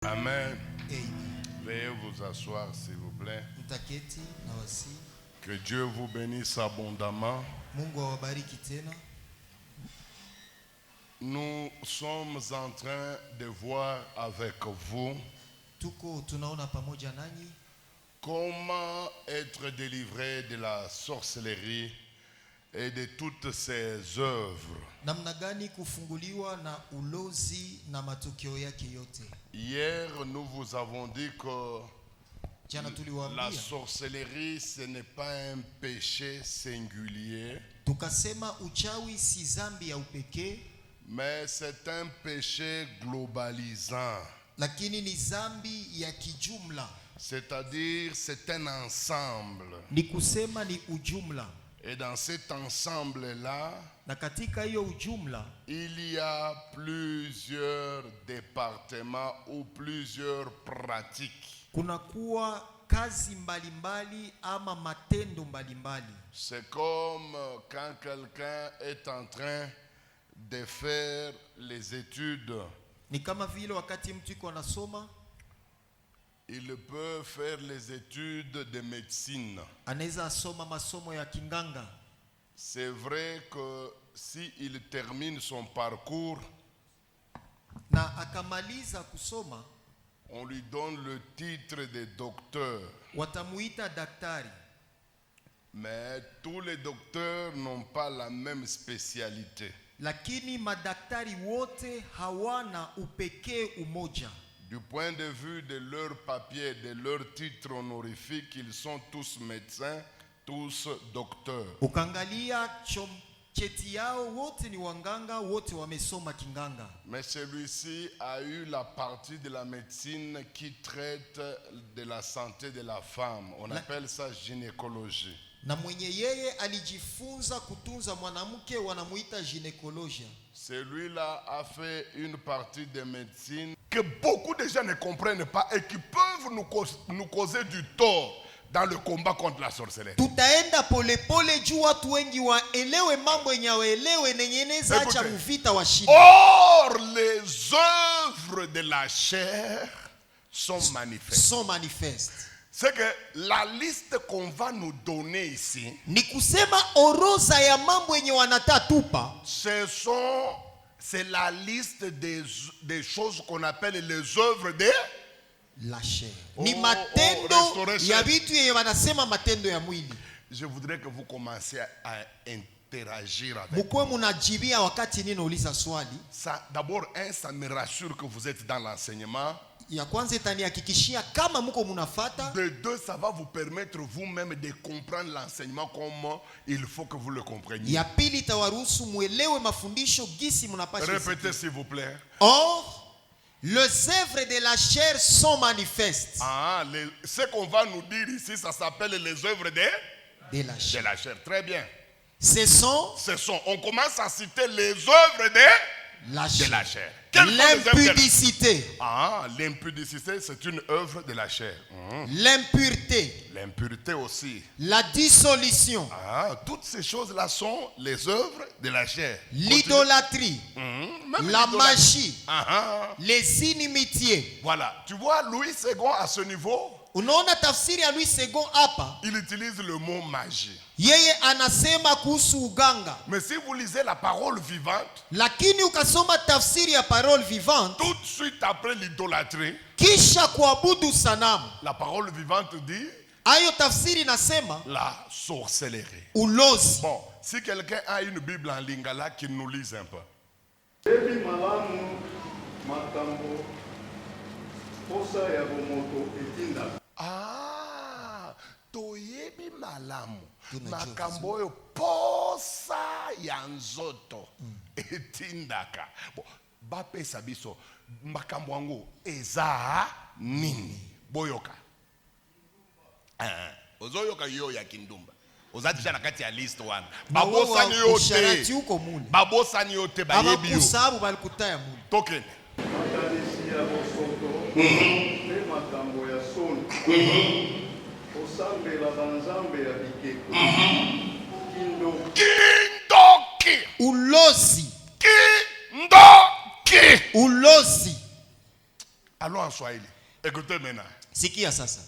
Amen. Veuillez vous asseoir s'il vous plaît. Que Dieu vous bénisse abondamment. Nous sommes en train de voir avec vous comment être délivré de la sorcellerie et de toutes ses œuvres. Hier, nous vous avons dit que la sorcellerie, ce n'est pas un péché singulier, mais c'est un péché globalisant. C'est-à-dire, c'est un ensemble. Et dans cet ensemble-là, il y a plusieurs départements ou plusieurs pratiques. C'est comme quand quelqu'un est en train de faire les études. Il peut faire les études de médecine. C'est vrai que s'il termine son parcours, on lui donne le titre de docteur. Mais tous les docteurs n'ont pas la même spécialité. Du point de vue de leur papier, de leur titre honorifique, ils sont tous médecins, tous docteurs. Mais celui-ci a eu la partie de la médecine qui traite de la santé de la femme. On appelle ça gynécologie. Celui-là a fait une partie de médecine que beaucoup de gens ne comprennent pas et qui peuvent nous causer du tort dans le combat contre la sorcellerie. Or, les œuvres de la chair sont manifestes. C'est que la liste qu'on va nous donner ici, c'est la liste des choses qu'on appelle les œuvres de la chair. Je voudrais que vous commenciez à interagir avec moi. Ça, d'abord, ça me rassure que vous êtes dans l'enseignement. De deux, ça va vous permettre vous-même de comprendre l'enseignement comme il faut que vous le compreniez. Répétez s'il vous plaît. Or, les œuvres de la chair sont manifestes. Ce qu'on va nous dire ici, ça s'appelle les œuvres de la chair. Très bien. Ce sont, on commence à citer les œuvres de la chair. L'impudicité. L'impudicité, c'est une œuvre de la chair. L'impureté aussi. La dissolution. Toutes ces choses-là sont les œuvres de la chair. L'idolâtrie. La magie. Les inimitiés. Voilà. Tu vois, Louis II à ce niveau, il utilise le mot magie. Mais si vous lisez la parole vivante, tout de suite après l'idolâtrie, la parole vivante dit la sorcellerie. Bon, si quelqu'un a une Bible en lingala, qu'il nous lise un peu. Toyebi malamu makambo oyo posa ya nzoto etindaka. Bapesa biso makambo yango eza nini boyoka. Ozoyoka yo ya kindumba. Ozadisha na kati ya list wana. Babosani yote bayebi yo. Tokene. Kindoki. Ulozi. Kindoki. Ulozi. Parlons en Swahili. Écoutez maintenant. Sikia sasa.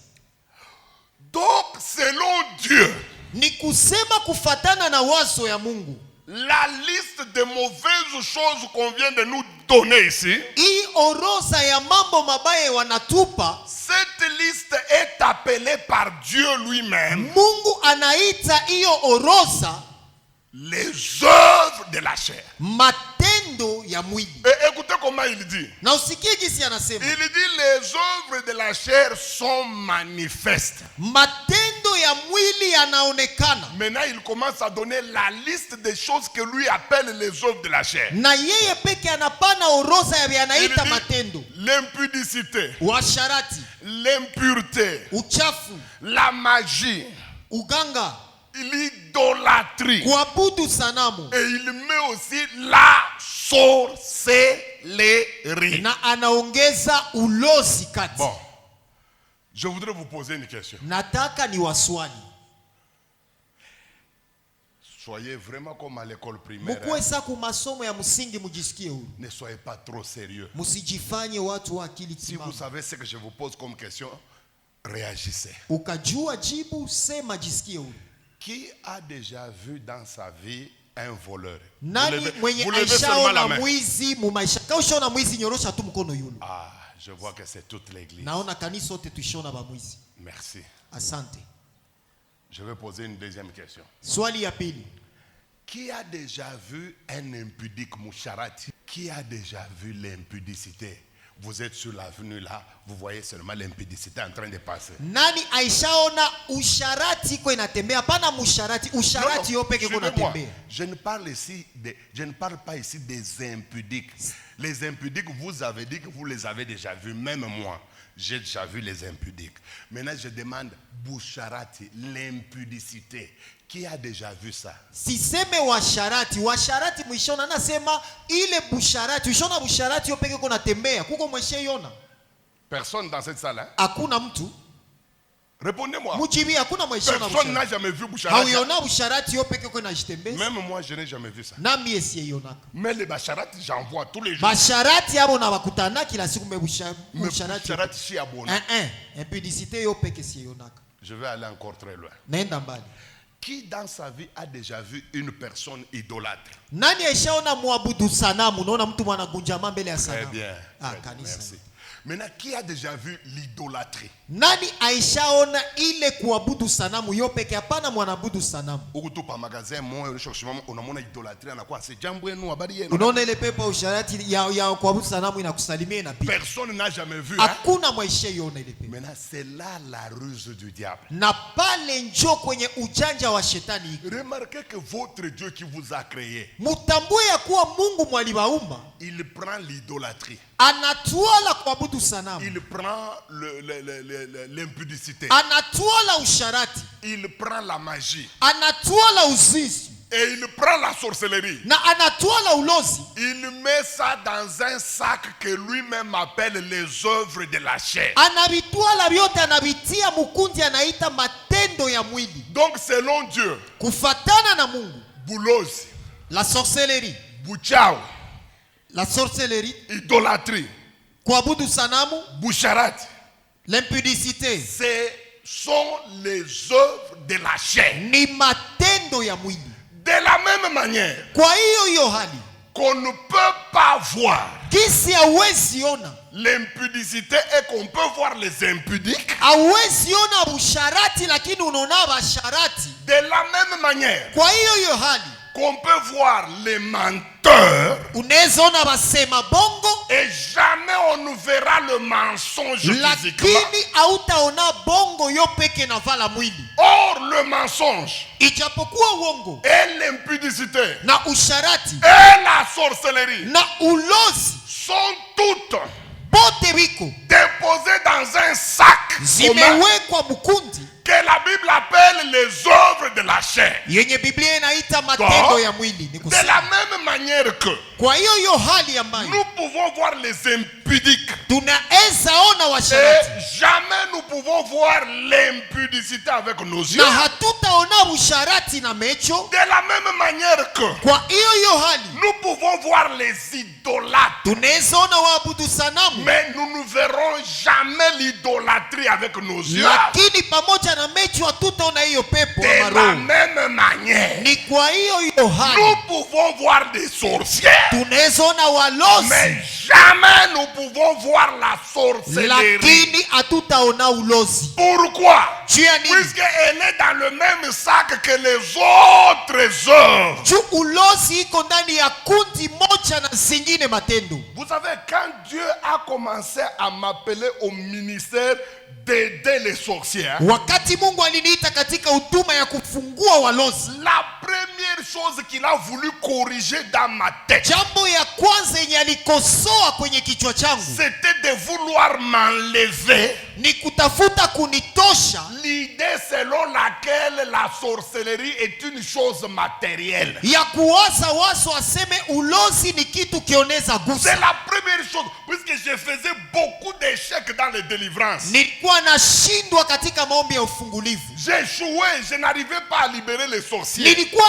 Donc, selon Dieu, ni kusema kufatana na wazo ya Mungu, la liste de mauvaises choses qu'on vient de nous donner ici, hii orodha ya mambo mabaya wanatupa, cette liste est appelée par Dieu lui-même, Mungu anaita hiyo orodha les œuvres de la chair. Matendo ya mwili. Et écoutez comment il dit. Na usikie jinsi anasema. Il dit les œuvres de la chair sont manifestes. Matendo ya mwili yanaonekana. Maintenant il commence à donner la liste des choses que lui appelle les œuvres de la chair. Na yeye peke anapana orodha ya yanaita matendo. L'impudicité, uasharati, l'impureté, uchafu, la magie, uganga, l'idolâtrie, kuabudu sanamu, et il met aussi la sorcellerie. Na anaongeza ulozi kati. Bon, je voudrais vous poser une question. Nataka ni waswali. Soyez vraiment comme à l'école primaire. Ne soyez pas trop sérieux. Si vous savez ce que je vous pose comme question, réagissez. Qui a déjà vu dans sa vie un voleur? Vous levez seulement la main. Ah, je vois que c'est toute l'église. Merci. Asante. Je vais poser une deuxième question. Swali ya pili. Qui a déjà vu un impudique musharati? Qui a déjà vu l'impudicité? Vous êtes sur l'avenue là, vous voyez seulement l'impudicité en train de passer. Nani aishaona usharati kwa inatembea? Pana musharati, usharati yope kwa inatembea. Je ne parle pas ici des impudiques. Les impudiques, vous avez dit que vous les avez déjà vus, même moi. J'ai déjà vu les impudiques. Maintenant, je demande busharati, l'impudicité. Qui a déjà vu ça? Siseme washarati, washarati mwishona nasema ile busharati, ushona busharati yopeke kuna tembea, kuko mweshe yona. Personne dans cette salle, hein? Hakuna mtu. Répondez-moi. Mujibi hakuna mweshona busharati. Personne n'a jamais vu busharati. Hauyona busharati yopeke kuna jitembeza. Même moi je n'ai jamais vu ça. Nami esiye yonaka. Mais les busharati j'en vois tous les jours. Basharati yabo na bakutana kila siku busharati. Busharati si abona. Impudicité yopeke siye yonaka. Je vais aller encore très loin. Nenda mbali. Qui dans sa vie a déjà vu une personne idolâtre? Nani aishaona muabudu sanamu? Unaona mtu mwanagunjama mbele ya sanamu. Très bien. Kanisa. Merci. Maintenant, qui a déjà vu l'idolâtrie? Nani aishaona ile kuabudu sanamu yopeke hapana mwanabudu sanamu? Ukutu pa magasin moi unamona idolâtrie anakuwa c'est jambo yenu habari yenu. Unaona ile pepo usharati ya kuabudu sanamu inakusalimia na pia. Personne n'a jamais vu. Hakuna mwaishe yona ile pepo. Maintenant, c'est là la ruse du diable. Na pale njo kwenye ujanja wa shetani. Remarquez que votre Dieu qui vous a créé, mutambue ya kuwa Mungu mwalibaumba, il prend l'idolâtrie. Anatwala kuabudu sanamu. Il prend l'impudicité. Anatwala usharati. Il prend la magie. Anatwala uzizi. Et il prend la sorcellerie. Na anatwala ulozi. Il met ça dans un sac que lui-même appelle les œuvres de la chair. Anabitwala vyote anabitia mukundi anaita matendo ya mwili. Donc selon Dieu, kufatana na Mungu, boulozi, la sorcellerie, buchao, la sorcellerie, idolâtrie, kuabudu sanamu, busharati, l'impudicité, ce sont les œuvres de la chair. Ni matendo ya mwili. De la même manière, kwa hiyo hali, qu'on ne peut pas voir kisi hawezi ona l'impudicité et qu'on peut voir les impudiques, hawezi ona busharati lakini unaona basharati. De la même manière, kwa hiyo hali, qu'on peut voir les menteurs, unaweza ona basema bongo, et jamais on ne verra le mensonge physiquement. Lakini hautaona bongo yo peke na vala mwili. Or le mensonge, ijapokuwa uongo, et l'impudicité, na usharati, et la sorcellerie, na ulozi, sont toutes bote biko déposées dans un sac zimewekwa mkundi que la Bible appelle les œuvres de la chair. Yenye Biblia inaita matendo ya mwili. De la même manière que kwa hiyo hali ambayo nous pouvons voir les impudiques, tunaweza ona washarati, et jamais nous pouvons voir l'impudicité avec nos yeux. na hatutaona usharati na macho. De la même manière que Kwa hiyo hali nous pouvons voir les idolâtres, tunaweza ona waabudu sanamu, mais nous ne verrons jamais l'idolâtrie avec nos yeux. lakini pamoja na macho hatutaona hiyo pepo De ama la roho. même manière, Ni kwa hiyo hali nous pouvons voir des sorcières, tunaweza ona walozi, mais jamais nous pouvons voir la sorcellerie. lakini hatutaona ulozi. Pourquoi? Juu ya nini? Puisqu'elle est dans le même sac que les autres œuvres. Juu ulozi iko ndani ya kundi moja na zingine matendo. Vous savez, quand Dieu a commencé à m'appeler au ministère d'aider les sorcières, Wakati Mungu aliniita katika huduma ya kufungua walozi, la première chose qu'il a voulu corriger dans ma tête, jambo ya kwanza yenye alikosoa kwenye kichwa changu c'était de vouloir m'enlever ni kutafuta kunitosha l'idée selon laquelle la sorcellerie est une chose matérielle. ya kuwaza wazo aseme ulozi ni kitu kioneza C'est gusa. la première chose, puisque je faisais beaucoup d'échecs dans les délivrances. Nilikuwa nashindwa katika maombi ya ufungulivu, J'échouais, je n'arrivais pas à libérer les sorciers. nilikuwa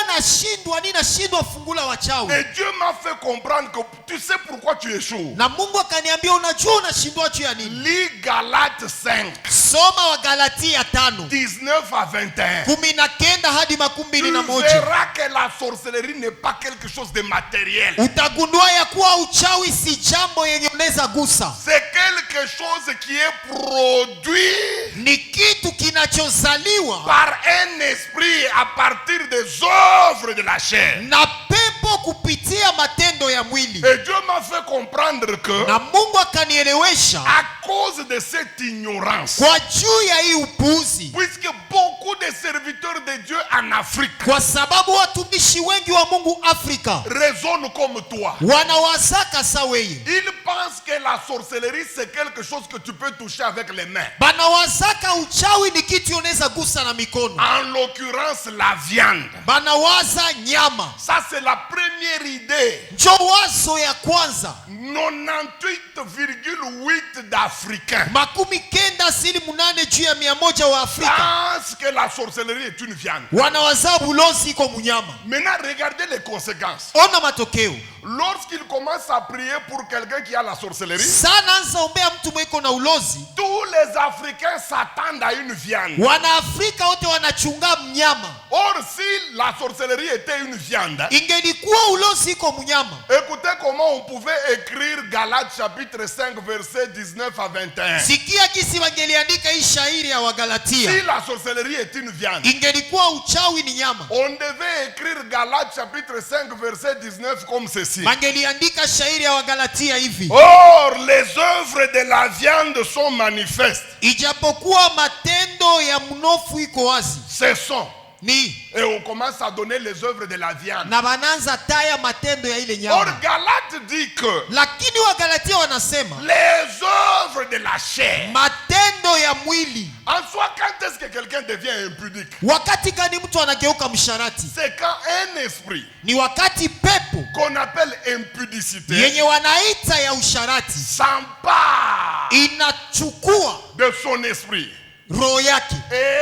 ninashindwa fungula wachawi. Et Dieu m'a fait comprendre que tu sais pourquoi tu échoues. Na Mungu akaniambia, unajua unashindwa juu ya nini? Lis Galates 5, Soma wa Galatia 5 19 à 21. 19 hadi Tu 21. verras que la sorcellerie n'est pas quelque chose de matériel. Utagundua ya kuwa uchawi si jambo yenye unaweza gusa, C'est quelque chose qui est produit ni kitu kinachozaliwa par un esprit à partir des œuvres de la chair. na pepo kupitia matendo ya mwili. Et Dieu m'a fait comprendre que Na Mungu akanielewesha à cause de cette ignorance, kwa juu ya hii upuuzi, puisque beaucoup de serviteurs de Dieu en Afrique kwa sababu watumishi wengi wa Mungu Afrika raisonnent comme toi. wanawazaka saweye, Ils pensent que la sorcellerie c'est quelque chose que tu peux toucher avec les mains. banawazaka uchawi ni kitu unaweza gusa na mikono, En l'occurrence la viande. banawaza nyama. Ça c'est la première idée. Njo wazo ya kwanza. 98,8 d'Africains 98 juu ya 100 wa Afrika pensent que la sorcellerie est une viande. wanawaza bulozi iko munyama. Maintenant regardez les conséquences. Ona matokeo. Lorsqu'ils commencent à prier pour quelqu'un qui a la sorcellerie, Sana anza ombea mtu mweko na ulozi, tous les Africains s'attendent à une viande. Wanaafrika wote wanachunga mnyama. Or, si la sorcellerie était une viande, Ingelikuwa ulozi iko munyama, écoutez comment on pouvait écrire Galates chapitre 5 verset 19 à 21. sikia kisi wangeliandika hii shairi ya Wagalatia. Si la sorcellerie est une viande, Ingelikuwa uchawi ni nyama, on devait écrire Galates chapitre 5 verset 19 comme ceci. wangeliandika shairi ya Wagalatia hivi: Or, les œuvres de la viande sont manifestes. ijapokuwa matendo ya mnofu iko wazi Ce sont. ni Et on commence à donner les œuvres de la viande. na bananza taya matendo ya ile Or, nyama. Galates dit que Lakini Wagalatia wanasema les œuvres de la chair. matendo ya mwili. En soi, quand est-ce que quelqu'un devient impudique? Wakati gani mtu anageuka msharati? C'est quand un esprit Ni wakati pepo qu'on appelle impudicité yenye wanaita ya usharati s'empare inachukua de son esprit roho yake et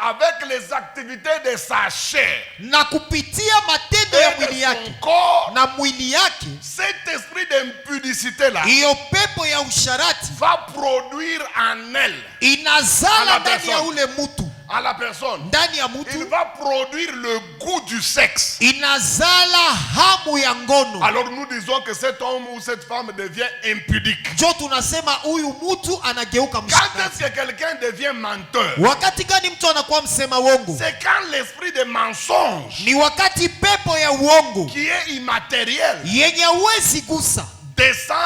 avec les activités de sa chair na kupitia matendo ya et mwili de yake son corps. na mwili yake, Cet esprit d'impudicité là hiyo pepo ya usharati va produire en elle, inazala Ala ndani ya person. ule mtu, à la personne, ndani ya il mtu va produire le goût du sexe. inazala hamu ya ngono. Alors nous disons que cet homme ou cette femme devient impudique. Jo tunasema huyu mtu anageuka Quand msharati. est-ce que quelqu'un devient menteur? Wakati gani mtu anakuwa msema uongo? C'est quand l'esprit de mensonge, Ni wakati pepo ya uongo qui est immatériel, yenye hawezi gusa descend,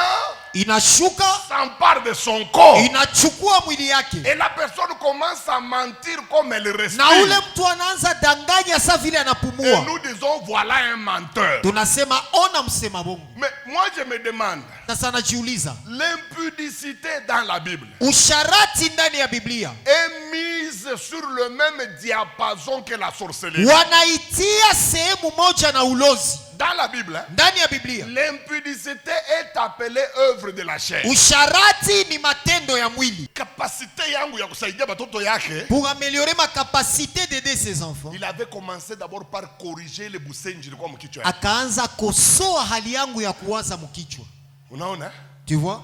inashuka, s'empare de son corps. inachukua mwili yake, Et la personne commence à mentir comme elle na ule respire. mtu anaanza danganya sa vile Et anapumua. nous disons, voilà un menteur. Tunasema ona msema bongo. Mais moi je me demande, Sasa najiuliza, l'impudicité dans la Bible usharati ndani ya Biblia est mise mise sur le même diapason que la sorcellerie. Wanaitia sehemu moja na ulozi. Dans la Bible, hein, Ndani ya Biblia, l'impudicité est appelée œuvre de la chair. usharati ni matendo ya mwili. Capacité yangu ya kusaidia batoto yake. Pour améliorer ma capacité d'aider ses enfants, Il avait commencé d'abord par corriger les busenji kwa mkichwa. akaanza kosoa hali yangu ya kuwaza mkichwa. Unaona? Tu vois?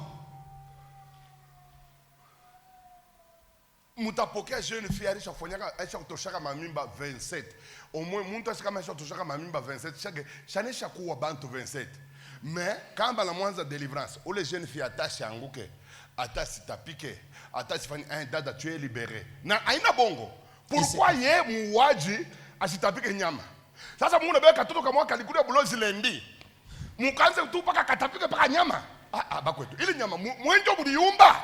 Mutapokea jeune fille aisha kutoshaka mamimba 27. Au moins mtu kama aisha kutoshaka mamimba 27 shanesha kuwa bantu 27. Mais kamba la mwanza délivrance, ole jeune fille atasha anguke, atasitapike, atasifani un dada tu es libéré. Na haina bongo. Pourquoi ye muuaji asitapike nyama? Sasa mungu nabeka katoto kama kalikulia bulozi lendi. Mukanze tu paka katapike paka nyama. Bakwetu. Ili nyama mwenjo buliumba.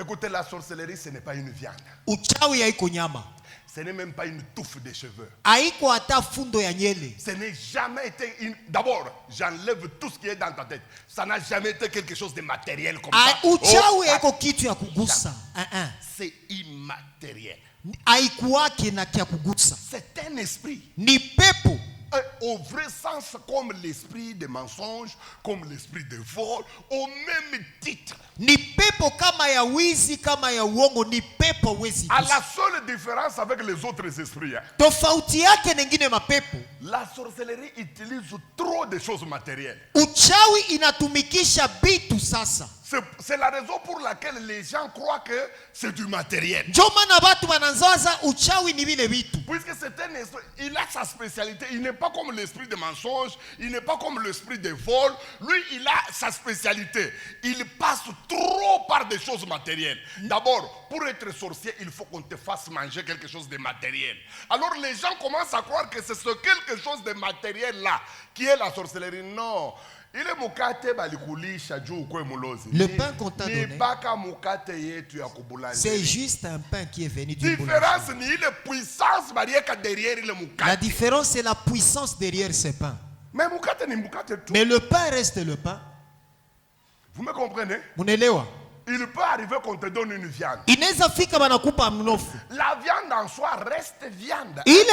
Écoutez, la sorcellerie, ce n'est pas une viande. Uchawi haiko nyama. Ce n'est même pas une touffe de cheveux. Haiko hata fundo ya nyele. Ce n'est jamais été une... D'abord, j'enlève tout ce qui est dans ta tête. Ça n'a jamais été quelque chose de matériel comme ça. Uchawi haiko kitu ya kugusa. C'est immatériel. Haikuwake na kia kugusa. C'est un esprit. Ni pepo. Au vrai sens, comme l'esprit de mensonge, comme l'esprit de vol, au même titre. Ni pepo kama ya wizi, kama ya uongo, ni pepo wezi. À la seule différence avec les autres esprits. Tofauti yake nengine mapepo. La sorcellerie utilise trop de choses matérielles. Uchawi inatumikisha bitu sasa. C'est la raison pour laquelle les gens croient que c'est du matériel. Ndio maana watu wanaanza uchawi ni vile vitu. Puisque c'est un esprit, il a sa spécialité. Il n'est pas comme l'esprit de mensonge, il n'est pas comme l'esprit de vol. Lui, il a sa spécialité. Il passe trop par des choses matérielles. D'abord, pour être sorcier, il faut qu'on te fasse manger quelque chose de matériel. Alors les gens commencent à croire que c'est ce quelque chose de matériel là qui est la sorcellerie. Non. Le pain qu'on t'a donné, c'est juste un pain qui est venu du boulangerie. La différence, c'est la puissance derrière ce pain. Mais le pain reste le pain. Vous me comprenez? Il peut arriver qu'on te donne une viande. La viande en soi reste viande. Il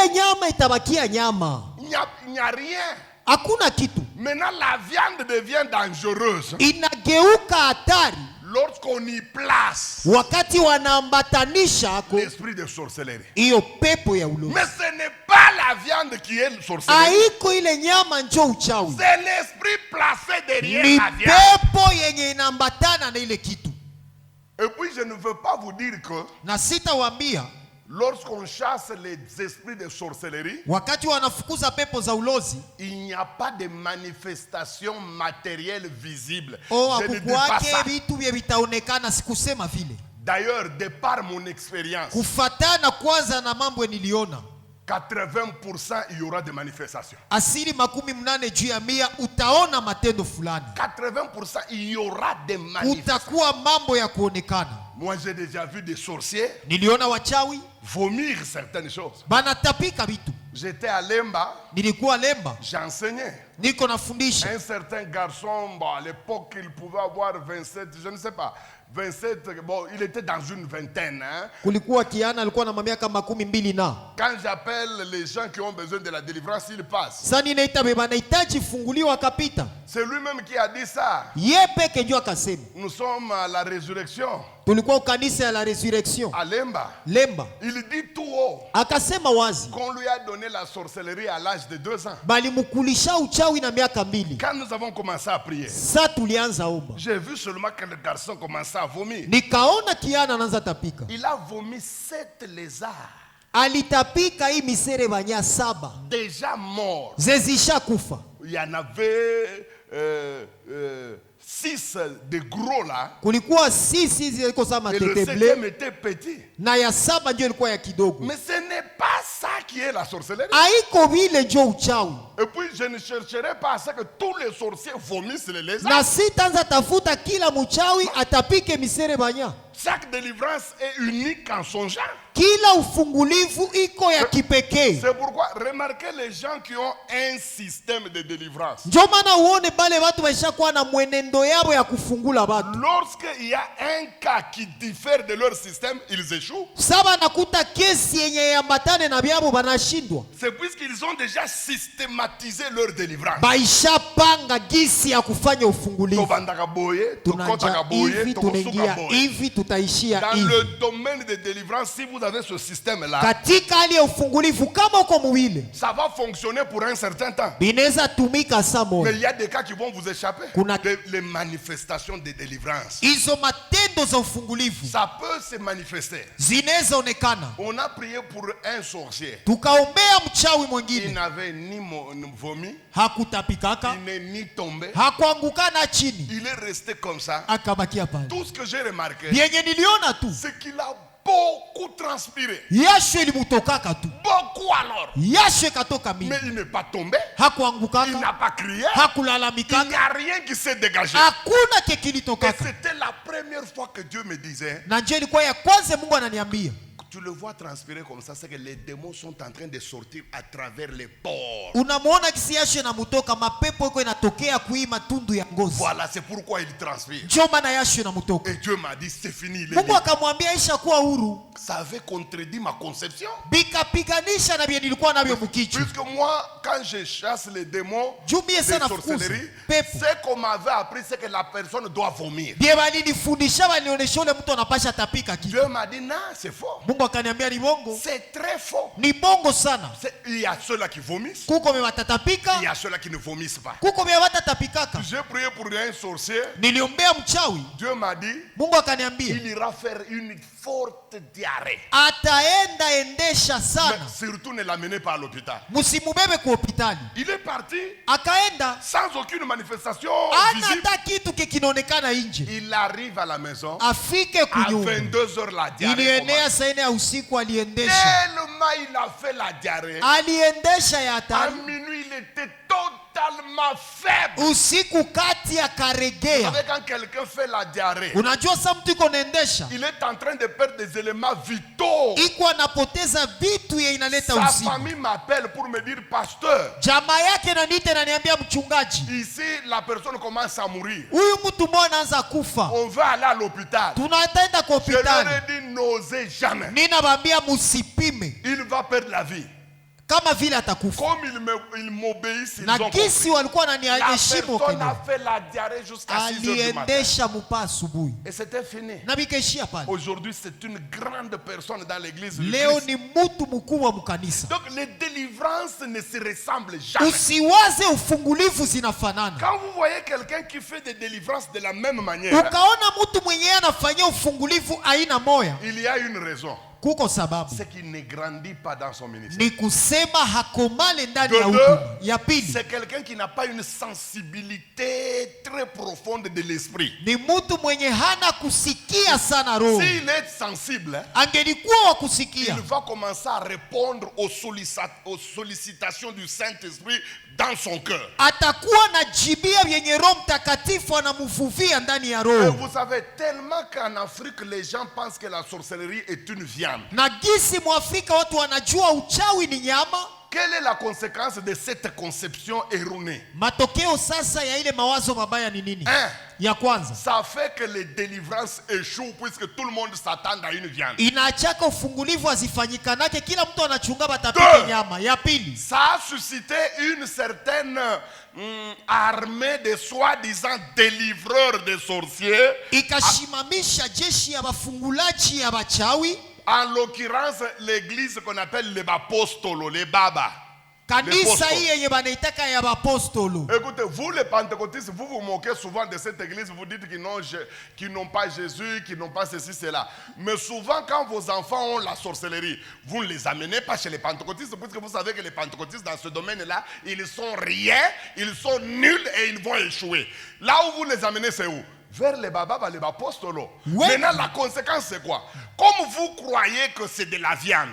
n'y a rien. Hakuna kitu. Maintenant la viande devient dangereuse. Inageuka hatari. Lorsqu'on y place wakati wanaambatanisha l'esprit de sorcellerie. Iyo pepo ya ulozi. Mais ce n'est pas la viande qui est sorcellerie. Haiko ile nyama njo uchawi. C'est l'esprit placé derrière ni la viande. Pepo yenye inaambatana na ile kitu. Et puis je ne veux pas vous dire que na sitawaambia lorsqu'on chasse les esprits de sorcellerie, wakati wanafukuza pepo za ulozi, il n'y a pas de manifestation matérielle visible. Je ne dis pas ça. Vitu vya vitaonekana, sikusema vile. D'ailleurs, de par mon expérience, kufatana kwanza na mambo niliona, 80% il y aura des manifestations. Asili 80 juu ya 100 utaona matendo fulani. 80% il y aura des manifestations. Utakuwa mambo ya kuonekana. Moi j'ai déjà vu des sorciers niliona wachawi vomir certaines choses. Banatapika vitu. J'étais à Lemba. Nilikuwa Lemba. J'enseignais. Niko nafundisha. Un certain garçon, bon, à l'époque il pouvait avoir 27, je ne sais pas. 27, bon, il était dans une vingtaine. Hein. Kulikuwa kiana alikuwa na miaka 12 na. Quand j'appelle les gens qui ont besoin de la délivrance, ils passent. Sasa ninaita banahitaji funguliwa akapita. C'est lui-même qui a dit ça. Yeye peke ndio akasema. Nous sommes à la résurrection. Tulikuwa kanisa ya la résurrection. À Lemba. Lemba. Il dit tout haut. Akasema wazi. Qu'on lui a donné la sorcellerie à l'âge de 2 ans. Balimukulisha uchawi na miaka 2. Quand nous avons commencé à prier. Sasa tulianza omba. J'ai vu seulement que le garçon commençait à vomir. Nikaona kiana anaanza tapika. Il a vomi 7 lézards. Alitapika hii misere banya 7. Déjà morts. Zezisha kufa. Il y en avait 6 de gros là. Kulikuwa 6 zilikuwa sama teteble. Et le 7e était petit. Na ya 7 ndio ilikuwa ya kidogo. Mais ce n'est pas ça qui est la sorcellerie. Haiko vile ndio uchawi. Et puis je ne chercherai pas à ce que tous les sorciers vomissent les lézards. Na sitaanza tafuta kila mchawi atapike misere banya. chaque délivrance est unique en son genre. Kila ufungulivu iko ya kipekee. C'est pourquoi remarquez les gens qui ont un système de délivrance. Ndio maana uone bale watu waishakuwa na mwenendo yao ya kufungula watu. Lorsqu'il y a un cas qui diffère de leur système, ils échouent. Saba nakuta kesi yenye yambatane na byabo banashindwa. C'est puisqu'ils ont déjà systématisé leur délivrance. Baisha panga gisi ya kufanya ufungulivu. Tobandaka boye, tokotaka boye, Hivi tokosuka tunaingia boye. hivi tutaishia Dans hivi. le domaine de délivrance, si vous avez ce système-là, Katika hali ya ufungulivu kama uko muwile ça va fonctionner pour un certain temps. binaweza tumika saa Mais moja. il y a des cas qui vont vous échapper. Kuna- Les manifestations de délivrance. Hizo matendo za ufungulivu Ça peut se manifester. zinaweza onekana. On a prié pour un sorcier. Tukaombea mchawi Il mwingine, n'avait ni vomi, hakutapikaka, il n'est ni tombé. hakuangukana chini, Il est resté comme ça. akabakia pale. Tout ce que j'ai remarqué, Vyenye niliona tu c'est qu'il a beaucoup transpiré. yasho ilimutokaka tu, Beaucoup alors. yasho ikatoka Mais mingi, il n'est pas tombé. Il hakuangukaka, n'a pas crié. Il n'y hakulalamikaka, a rien qui s'est dégagé. hakuna Et kekilitokaka. c'était la première fois que Dieu me disait, Na ndio ilikuwa ya kwanza Mungu ananiambia, tu le vois transpirer comme ça, c'est que les démons sont en train de sortir à travers les pores. unamuona kisi yasho inamutoka, mapepo iko inatokea kui matundu ya ngozi. Voilà, c'est pourquoi il transpire. Ndio maana yasho inamutoka. Et Dieu m'a dit, c'est fini. Il est Mungu libre. akamwambia isha kuwa huru, Ça avait contredit ma conception. bikapiganisha na vile nilikuwa navyo mkichwa. Puisque moi, quand je chasse les démons Juu mie de sana sorcellerie, fukuza pepo. ce qu'on m'avait appris, c'est que la personne doit vomir. Bie balinifundisha balinionyesha ule mtu anapasha tapika kitu. Dieu m'a dit, non, c'est faux. Mungu akaniambia ni bongo, C'est très faux. ni bongo sana. Il y a ceux-là qui vomissent, Kuko me watatapika, il y a ceux-là qui ne vomissent pas. kuko me watatapikaka. J'ai prié pour un sorcier. Niliombea mchawi, Dieu m'a dit, Mungu akaniambia il ira faire une forte diarrhée. ataenda endesha Mais sana, surtout ne l'amenez pas à l'hôpital. msimubebe kwa hospitali. Il est parti Akaenda sans aucune manifestation ana visible. hata kitu kikinaonekana nje. Il arrive à la maison. Afike À kunyumba 22h, la diarrhée ilienea commence. saa 4 ya usiku, aliendesha Tellement il a fait la diarrhée. aliendesha ya À hatari. minuit, il était totalement faible. Usiku kati Vous akaregea. savez, quand quelqu'un fait la diarrhée, Unajua sa mtu iko naendesha il est en train de perdre des éléments vitaux. iko anapoteza vitu ye inaleta Sa usiku. famille m'appelle pour me dire, pasteur, Jamaa yake naniite naniambia, mchungaji, ici la personne commence à mourir. huyu mtu mmoja anaanza kufa, On va aller à l'hôpital. tunataenda kwa Je leur hospitali. ai dit, n'osez jamais. Ninabambia musipime Il va perdre la vie. kama vile atakufa. Comme ils m'obéissent, ils Na ont gisi compris. walikuwa La wananiheshimu personne a Kenya, fait la diarrhée jusqu'à 6h du matin. aliendesha mupa asubuhi Et c'était fini. na bikaishia pale. Aujourd'hui, c'est une grande personne dans l'église du Leo Christ. ni mtu mkubwa mkanisa. Donc les délivrances ne se ressemblent jamais. Usiwaze ufungulivu zinafanana. Quand vous voyez quelqu'un qui fait des délivrances de la même manière, Ukaona mtu mwenyewe anafanyia ufungulivu aina moya, il y a une raison. kuko sababu, C'est qu'il ne grandit pas dans son ministère. ni kusema hakomale ndani De ya deux, huduma. Ya pili, c'est quelqu'un qui n'a pas une sensibilité très profonde de l'esprit. ni mtu mwenye hana kusikia sana roho. S'il est sensible, Angelikuwa wa kusikia, il va commencer à répondre aux sollicitations du Saint-Esprit dans son cœur. atakuwa na jibia vyenye Roho Mtakatifu anamuvuvia ndani ya Et roho. vous savez tellement qu'en Afrique, les gens pensent que la sorcellerie est une viande. Na gisi Mwafrika watu wanajua uchawi ni nyama. Quelle est la conséquence de cette conception erronée? Matokeo sasa ya ile mawazo mabaya ni nini? Un, Ya kwanza, ça fait que les délivrances échouent puisque tout le monde s'attend à une viande. inaachaka ufungulivu azifanyikanake, kila mtu anachunga batapike Deux. nyama. Ya pili, Ça a suscité une certaine armée de soi-disant délivreurs de sorciers. ikashimamisha jeshi ya bafungulaji ya bachawi, En l'occurrence, l'église qu'on appelle les apostolos, les babas. kanisa hii yenye banaitaka ya bapostolo. Écoutez, vous les pentecôtistes, vous vous moquez souvent de cette église, vous dites qu'ils n'ont pas Jésus, qu'ils n'ont pas ceci, cela. Mais souvent, quand vos enfants ont la sorcellerie, vous ne les amenez pas chez les pentecôtistes, puisque vous savez que les pentecôtistes, dans ce domaine-là, ils sont rien, ils sont nuls et ils vont échouer. Là où vous les amenez, c'est où? Vers les babas, les apostolos. Ouais. Maintenant, la conséquence, c'est quoi? Comme vous croyez que c'est de la viande,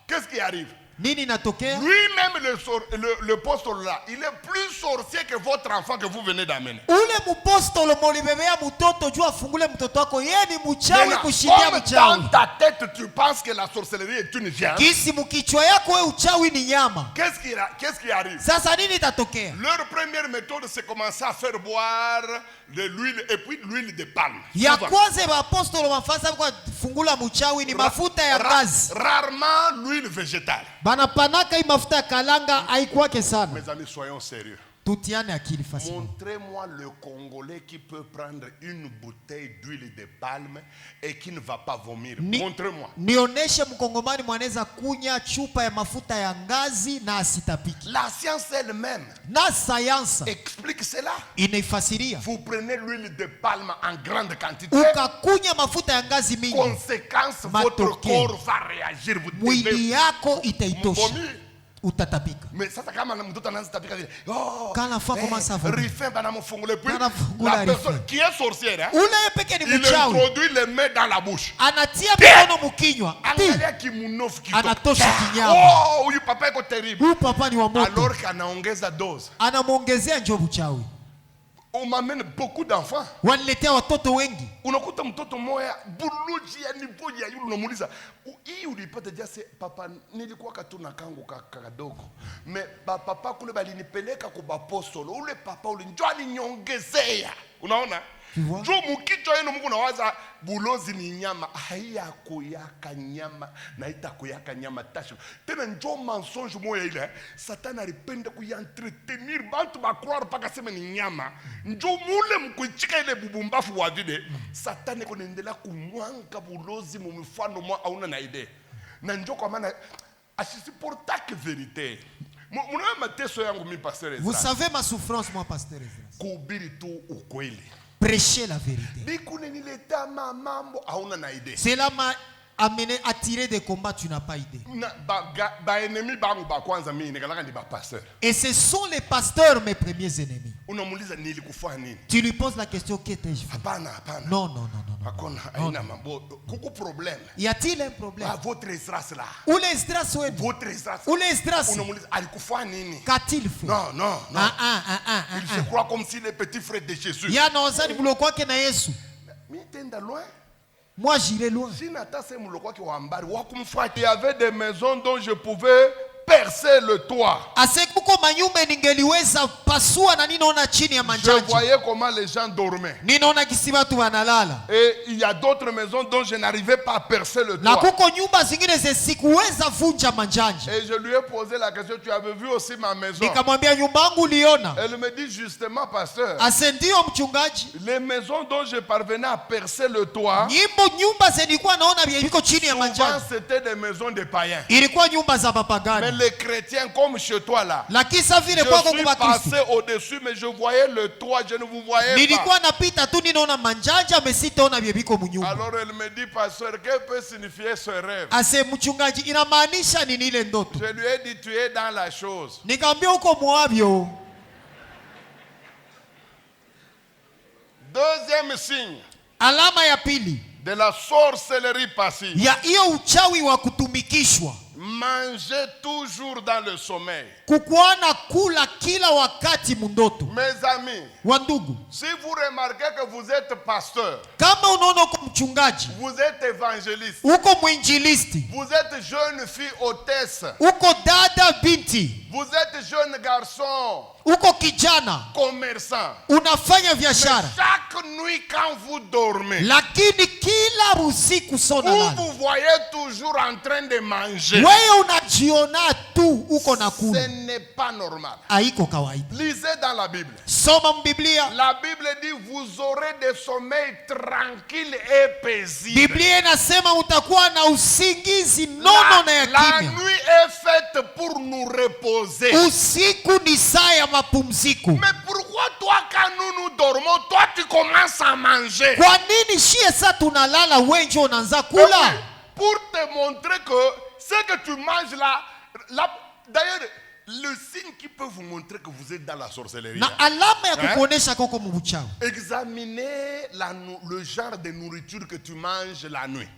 qu'est-ce qui arrive? Nini natokea? Lui-même, le poste là, il est plus sorcier que votre enfant que vous venez d'amener. Ule mupostolo molibebea mtoto juu afungule mtoto wako, yeye ni mchawi kushindia Comme mchawi. dans ta tête, tu penses que la sorcellerie est une viande. Kisi mkichwa yako wewe uchawi ni nyama. Qu'est-ce qui arrive? Sasa nini itatokea? Leur première méthode, c'est commencer à faire boire de l'huile et puis l'huile de palme. Ya kwanza bapostolo bafasa kwa fungula mchawi ni mafuta ya ngazi. Rarement l'huile végétale. Banapanaka hii mafuta ya kalanga haikwake sana. Mes amis, soyons sérieux. Tutiane akili facilement. Montrez-moi le Congolais qui peut prendre une bouteille d'huile de palme et qui ne va pas vomir. Montrez-moi. Nioneshe mkongomani mwanaweza kunya chupa ya mafuta ya ngazi na asitapiki. La science elle-même Na sayansa explique cela. inaifasiria. Vous prenez l'huile de palme en grande quantité. Ukakunya mafuta ya ngazi mingi. Conséquence, votre corps va réagir. Vous Mwili yako itaitosha. Utatapika. Mais ça kama mtoto anaanza tapika vile. Oh. Quand l'enfant commence à vomir. Rifin banamfungule puis Banamfungula la personne qui est sorcière, hein, ule peke ni il mchawi. introduit les mains dans la bouche. Anatia mikono mkinywa. Angalia kimunofu kito. Anatosha kinyama. Oh, huyu papa iko terrible. Huyu papa ni wa moto. Alors qu'anaongeza dose. Anamuongezea njoo mchawi. On m'amène beaucoup d'enfants. Waniletea watoto wengi. Unakuta mtoto moya buluji ya nipo ya yule unamuuliza hii ulipata jase papa nilikuwa katuna kangu kadogo. Me papa kule balinipeleka kwa apostolo. Ule papa ule njoo alinyongezea. Unaona? Njoo mkichwa yenu Mungu nawaza bulozi ni nyama. Haiya kuyaka nyama na itakuyaka nyama tasho. Tena njoo mensonge moya ile. Satan alipenda kuentretenir bantu ba croire paka sema ni nyama. Njoo mule mkuichika ile bubumbafu wa vide. Satan kunaendelea kumwanga bulozi mu mfano mwa hauna na idea. Na njoo kwa maana asisiportake verite. Mnaona mateso yangu mimi pasteur Ezra. Vous savez ma souffrance moi pasteur Ezra. Kuhubiri tu ukweli. Prêcher la vérité. Cela m'a amené à tirer des combats, tu n'as pas idée. Et ce sont les pasteurs mes premiers ennemis. Tu lui poses la question, qu'ai-je fait? Non, non, non, non. Y a-t-il un problème? Où les Esdras? Où les Esdras? Qu'a-t-il fait? Non, non, non. Il se croit comme si les petits frères de Jésus. Moi j'irai loin. Il y avait des maisons dont je pouvais percer le toit. Je voyais comment les gens dormaient. Et il y a d'autres maisons dont je n'arrivais pas à percer le toit. Et je lui ai posé la question, tu avais vu aussi ma maison? Elle me dit justement, pasteur, les maisons dont je parvenais à percer le toit, souvent c'était des maisons de païens. Mais les chrétiens comme chez toi là, je suis passé au-dessus mais je voyais le toit, je ne vous voyais pas. Alors elle me dit, pasteur, que peut signifier ce rêve? Je lui ai dit, tu es dans la chose. Deuxième signe de la sorcellerie passive. Manger toujours dans le sommeil. Mes amis, si vous remarquez que vous êtes pasteur, vous êtes évangéliste, vous êtes jeune fille hôtesse, vous êtes jeune garçon, commerçant, mais chaque nuit quand vous dormez, vous voyez toujours en train de manger. Ce n'est pas normal. Lisez dans la Bible. La Bible dit vous aurez des sommeils tranquilles et paisibles. La nuit est faite pour nous reposer. Mais pourquoi toi quand nous dormons, toi tu commences à manger? Pour te montrer que ce que tu manges là, d'ailleurs, le signe qui peut vous montrer que vous êtes dans la sorcellerie. Examinez le genre de nourriture que tu manges la nuit.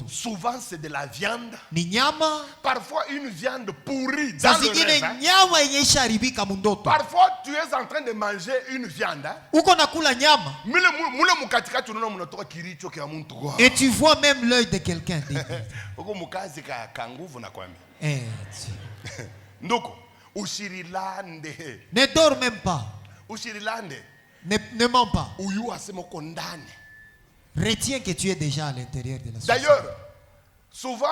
Souvent c'est de la viande. Parfois une viande pourrie dans le rêve. Parfois tu es en train de manger une viande. Et tu vois même l'œil de quelqu'un. Ne dors même pas. Ne mens pas. Retiens que tu es déjà à l'intérieur de la société. D'ailleurs, souvent,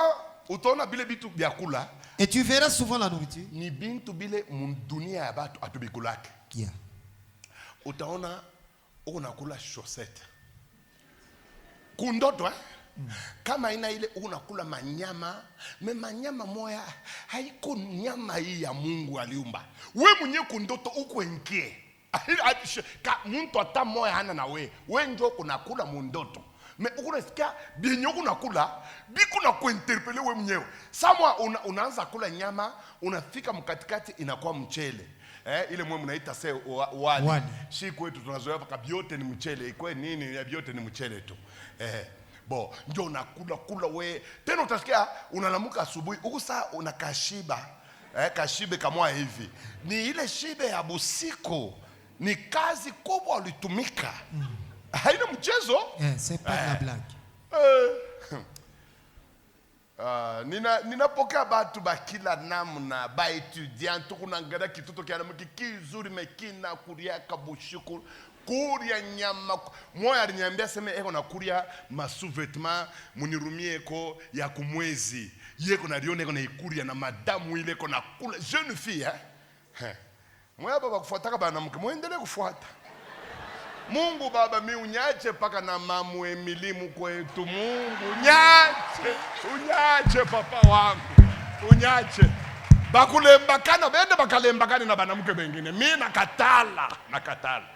et tu verras souvent la nourriture. Qui a? Utaona unakula chaussette. Kundoto kama ina ile unakula manyama, manyama moya haiko nyama hii ya Mungu aliumba. We mwenye kundoto uko enkie. Muntu ata moya hana na we njo unakula mundoto. Me unasikia bienye unakula biku na kuinterpele we mwenyewe. Samwa unaanza kula nyama, unafika mkatikati inakuwa mchele. Ile mwe mnaita se wali. Si kwetu tunazoea paka biote ni mchele. Ikwe nini ya biote ni mchele tu. Bo, njo unakula we. Tena utasikia unalamuka asubuhi. Huku saa unakashiba. Kashibe kamwa hivi. Ni ile shibe ya busiku. Ni kazi kubwa ulitumika. Haina mchezo. C'est pas la blague. Ninapokea batu bakila namna ba etudiant tukunangada kitoto kia namuki kizuri mekina kuria kabushiku kuria nyama moya aliniambia sema eko na kuria masous-vêtements munirumie eko ya kumwezi yeko na lione eko na ikuria na madamu ile eko na kula jeune fille moya baba kufuataka bana mke muendelee kufuata Mungu baba mi unyache paka na mamu Emilimu kwetu Mungu unyache papa wangu unyache bakulembakana bende bakalembakana na banamuke bengine mi nakatala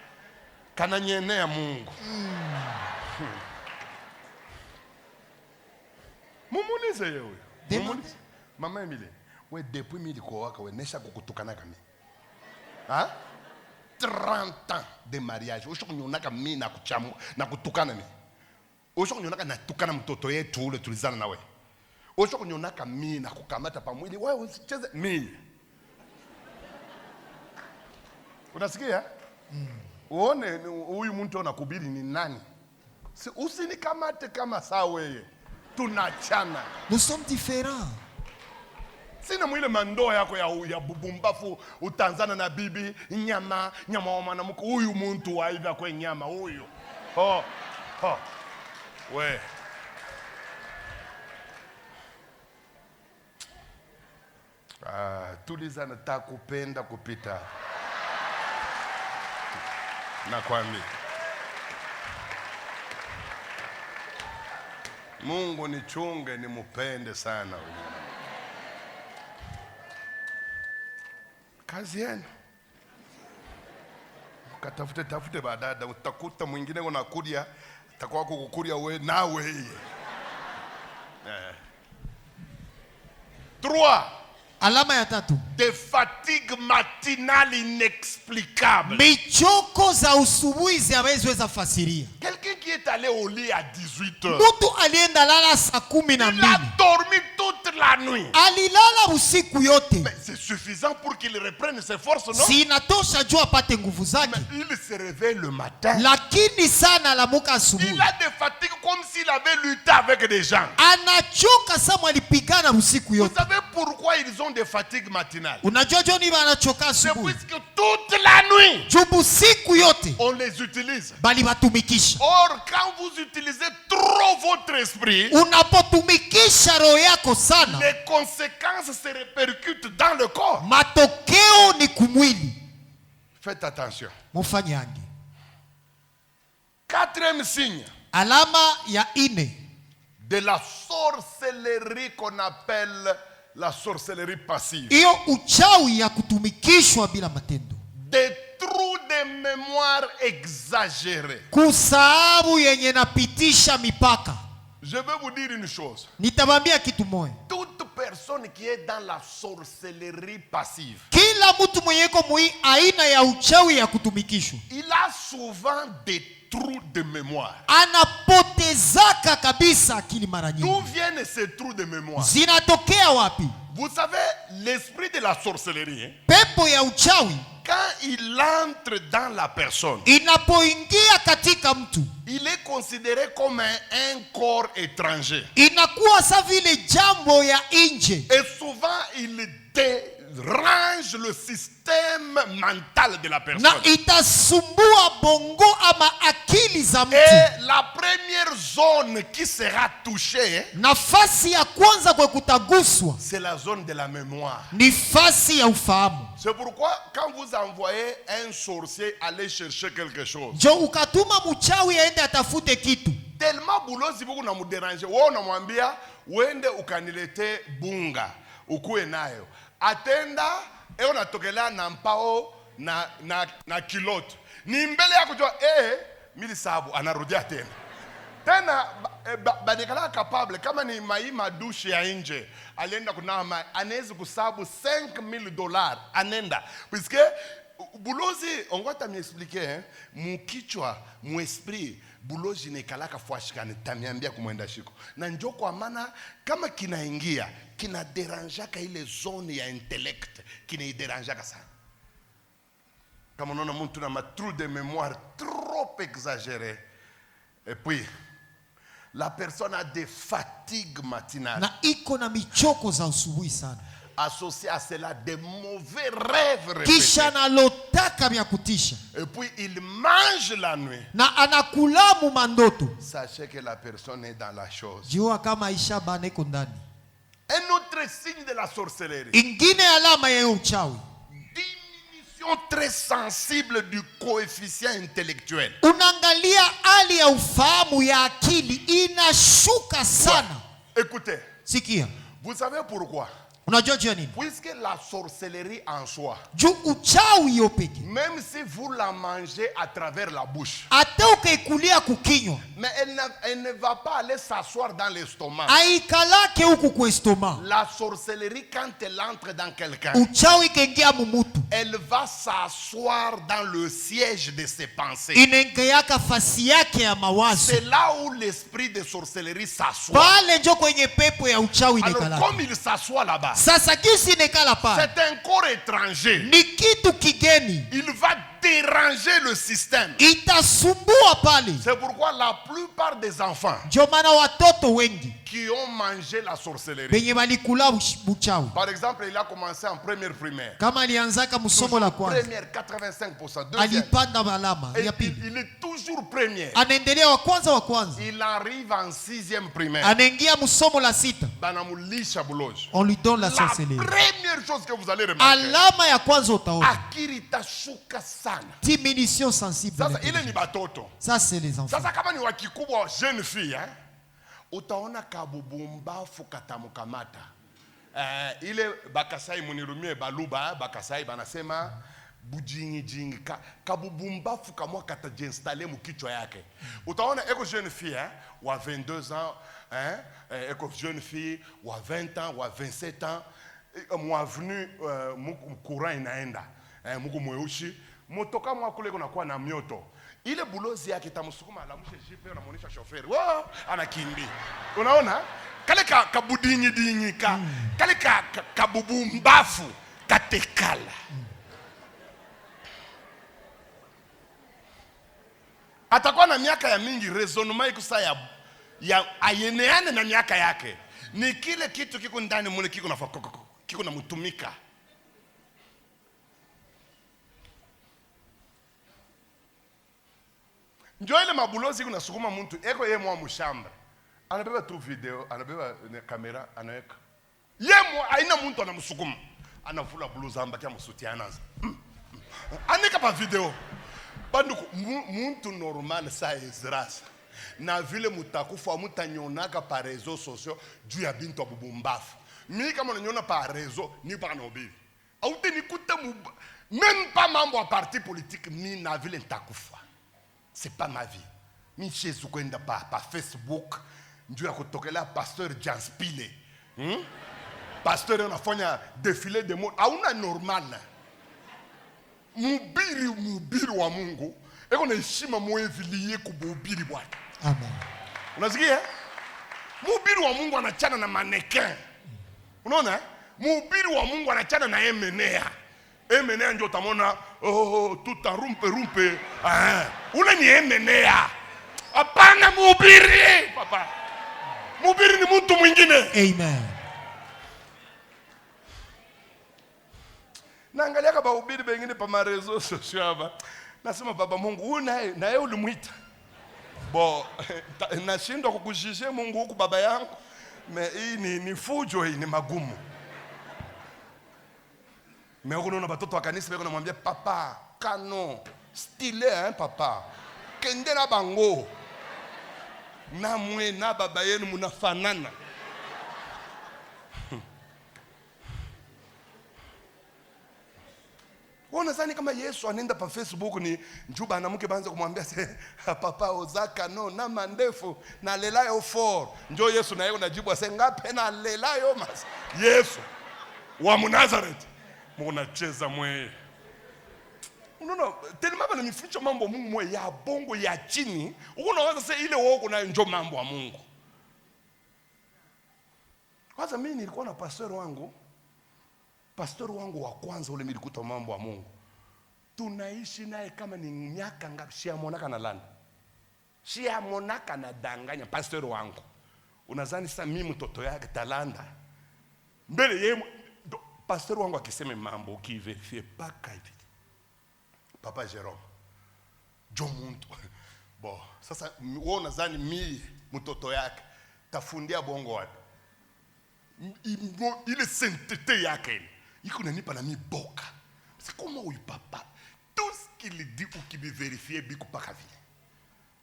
kana nyenea Mungu Mumulize yewe mama Emile we depuis mi liko waka we nesha kukutukana kami 30 ans de mariage. Oshoko nyonaka mi na kuchamu na kutukana mi. Oshoko nyonaka na tukana mtoto yetu ule tulizana nawe. Oshoko nyonaka mi na kukamata pa mwili. Wewe usicheze mi. Unasikia? Uone huyu mtu anakubiri ni nani? Usinikamate kama saa wewe. Tunachana. Nous sommes différents. Sina mwile mando yako ya bubumbafu utanzana na bibi nyama wa mwanamke huyu muntu wa hivi kwa nyama huyu. We. Tulizana takupenda kupita. Nakwambia. Mungu nichunge nimupende sana huyu. Kazi yenu. Tafute badada utakuta mwingine unakulia atakuwa kukukulia we na wewe. 3. Alama ya 3. Des fatigues matinales inexplicables. Michoko za usubuhi ziawezweza fasiria. Quelqu'un qui est allé au lit à 18h. Mtu alienda lala saa 12. Il a dormi toute la nuit. Alilala usiku yote. Mais c'est suffisant pour qu'il reprenne ses forces, non? Si inatosha jua apate nguvu zake. Mais il se réveille le matin. Lakini sana alamuka asubuhi. Il a des fatigues comme s'il avait lutté avec des gens. Anachoka sama alipigana usiku yote. Vous savez pourquoi ils ont des fatigues matinales? Unajua joni wanachoka asubuhi. C'est puisque toute la nuit jubu siku yote on les utilise. Bali batumikisha. Or quand vous utilisez trop votre esprit, unapotumikisha roho yako sana, les conséquences se répercutent dans le corps. Matokeo ni kumwili. Faites attention. Mufanyange. 4e signe. Alama ya 4 de la sorcellerie qu'on appelle la sorcellerie passive. Iyo uchawi ya kutumikishwa bila matendo. Des trous de mémoire exagérés. Kusahau yenye napitisha mipaka. Je vais vous dire une chose. Nitabambia kitu moja. Toute personne qui est dans la sorcellerie passive, kila mtu mwenye iko mwi aina ya uchawi ya kutumikishwa, il a souvent des trous de mémoire. Anapotezaka kabisa akili mara nyingi. D'où viennent ces trous de mémoire? Zinatokea wapi? Vous savez, l'esprit de la sorcellerie, pepo ya uchawi, quand il entre dans la personne, inapoingia katika mtu, il est considéré comme un corps étranger. Inakuwa sa vile jambo ya nje. Et souvent, il dérange le système mental de la personne. Na itasumbua bongo ama akili za mtu. Et la première zone qui sera touchée, nafasi ya kwanza kwa kutaguswa, c'est la zone de la mémoire. Ni fasi ya ufahamu. C'est pourquoi quand vous envoyez un sorcier aller chercher quelque chose, jo ukatuma mchawi aende atafute kitu, tellement bulozi buku na muderange, wewe unamwambia uende ukanilete bunga ukue nayo, atenda unatokelea na mpao na kiloto, ni mbele yako jua mili sabu anarudia tena badikala capable kama ni maima douche ya nje alienda kunawa anaweza kusabu $5,000 anenda, puisque bulozi ongota m'expliquer mukichwa muesprit bulozi nekalaka fuashikane tamiambia kumwenda shiko na njoo kwa maana kama kinaingia kina deranjaka ile zone ya intellect, kina deranjaka sana. Kama unaona mtu na trou de mémoire trop exagéré, et puis la personne a des fatigues matinales, na iko na michoko za usubuhi sana, associé à cela des mauvais rêves répétés. Kisha na lotaka vya kutisha. Et puis il mange la nuit. Na anakula mu mandoto. Sachez que la personne est dans la chose. Jua kama Aisha bana iko ndani. Un autre signe de la sorcellerie. Ingine alama ya uchawi. Diminution très sensible du coefficient intellectuel. Unaangalia hali ya ufahamu ya akili inashuka sana. Écoutez. Sikia. Vous savez pourquoi? Puisque la sorcellerie en soi, même si vous la mangez à travers la bouche, mais elle ne va pas aller s'asseoir dans l'estomac. La sorcellerie, quand elle entre dans quelqu'un, elle va s'asseoir dans le siège de ses pensées. C'est là où l'esprit de sorcellerie s'assoit. Alors comme il s'assoit là-bas, c'est un corps étranger. Il va déranger le système. C'est pourquoi la plupart des enfants qui ont mangé la sorcellerie, par exemple, il a commencé en première primaire, première 85%, deuxième, il est toujours premier. Il arrive en sixième primaire, on lui donne la sorcellerie. La première chose que vous allez remarquer, diminution sensible. Ça c'est les enfants. Sasa kama ni wakikubwa jeune fille, utaona kabubumbafu katamukamata. Ile bakasai munirumie baluba, bakasai banasema bujingi kabubumbafu kamwa katajiinstaller mukichwa yake. Utaona eko jeune fille wa 22 ans, eko jeune fille wa 20 ans, wa 27 ans, mwa venu courant inaenda, muku mweushi, motoka mwa kule kuna kuwa na mioto. Ile bulozi yake tamusukuma alamushe jipe unamuonesha chauffeur. Wow, anakimbi. Unaona? Kale kabudinyi kale kabubumbafu katekala. Atakuwa na miaka ya mingi, raisonnement ikusa ya ayeneane na miaka yake. Ni kile kitu kiko ndani mule kiko na mutumika. Njoo ile mabulozi kuna sukuma mtu eko yeye mwa mshamba. Anabeba tu video, anabeba kamera, anaweka. Yeye aina mtu anamsukuma. Anavula blues ambakia msutiana. Anika pa video. Banduku mtu normal sa ezrasa. Na vile mutakufa mutanyonaka pa réseaux sociaux juu ya bintu abubumbafu. Mimi kama unanyona pa réseau ni pa nobi. Au te nikuta même pas membre à parti politique ni na vile ntakufa. C'est pas ma vie. Mi Jésus kwenda pa Facebook njoo ya kutokela pasteur Janspile. pasteur anafanya défilé de mode. Hauna normal. Mhubiri wa Mungu eko na heshima mwevilie kuhubiri Bwana. Amen. Unasikia? Mhubiri wa Mungu anachana na mannequin. Unaona? Mhubiri wa Mungu anachana na emenea. Emenea ndio utamona tuta rumpe. Ule ni emenea. Hapana mhubiri, papa. Mhubiri ni mtu mwingine. Amen. Naangalia kama bahubiri bengine pa marezo sociaux hapa. Nasema baba Mungu huyu naye ulimuita. Bo nashindwa kukujishia Mungu huku baba yangu. Hii ni fujo, hii ni magumu. Unaona watoto wa kanisa wako namwambia papa, kano, style papa. Kende na bango. Na mwe na baba yenu munafanana. Unadhani kama Yesu anaenda pa Facebook ni njuba anamuke banza kumwambia papa ozaka no na mandefu na lelayo for. Njoo Yesu na yeye unajibu ase ngapi na lelayo mas. Yesu wa Nazareth. Mnacheza mwe. Unaona tena bana mificho mambo Mungu mwe ya bongo ya chini. Unaweza sasa ile woko na njoo mambo ya Mungu. Kwanza mimi nilikuwa na pastor wangu wa kwanza ule nilikuta mambo ya Mungu. Tunaishi naye kama ni miaka ngapi? Siamonaka na landa. Siamonaka na danganya pastor wangu. Unadhani sasa mimi mtoto yake talanda? Mbele yeye pastor wangu akisema mambo ukiverifie paka hivi. Papa Jerome. Jomuntu. Bo, sasa wewe unadhani mimi mtoto yake tafundia bongo wapi? Ile sainteté yake iko nanipa na mi boka. C'est comment oui papa tout ce qu'il dit ou qui me vérifie biko paka vile.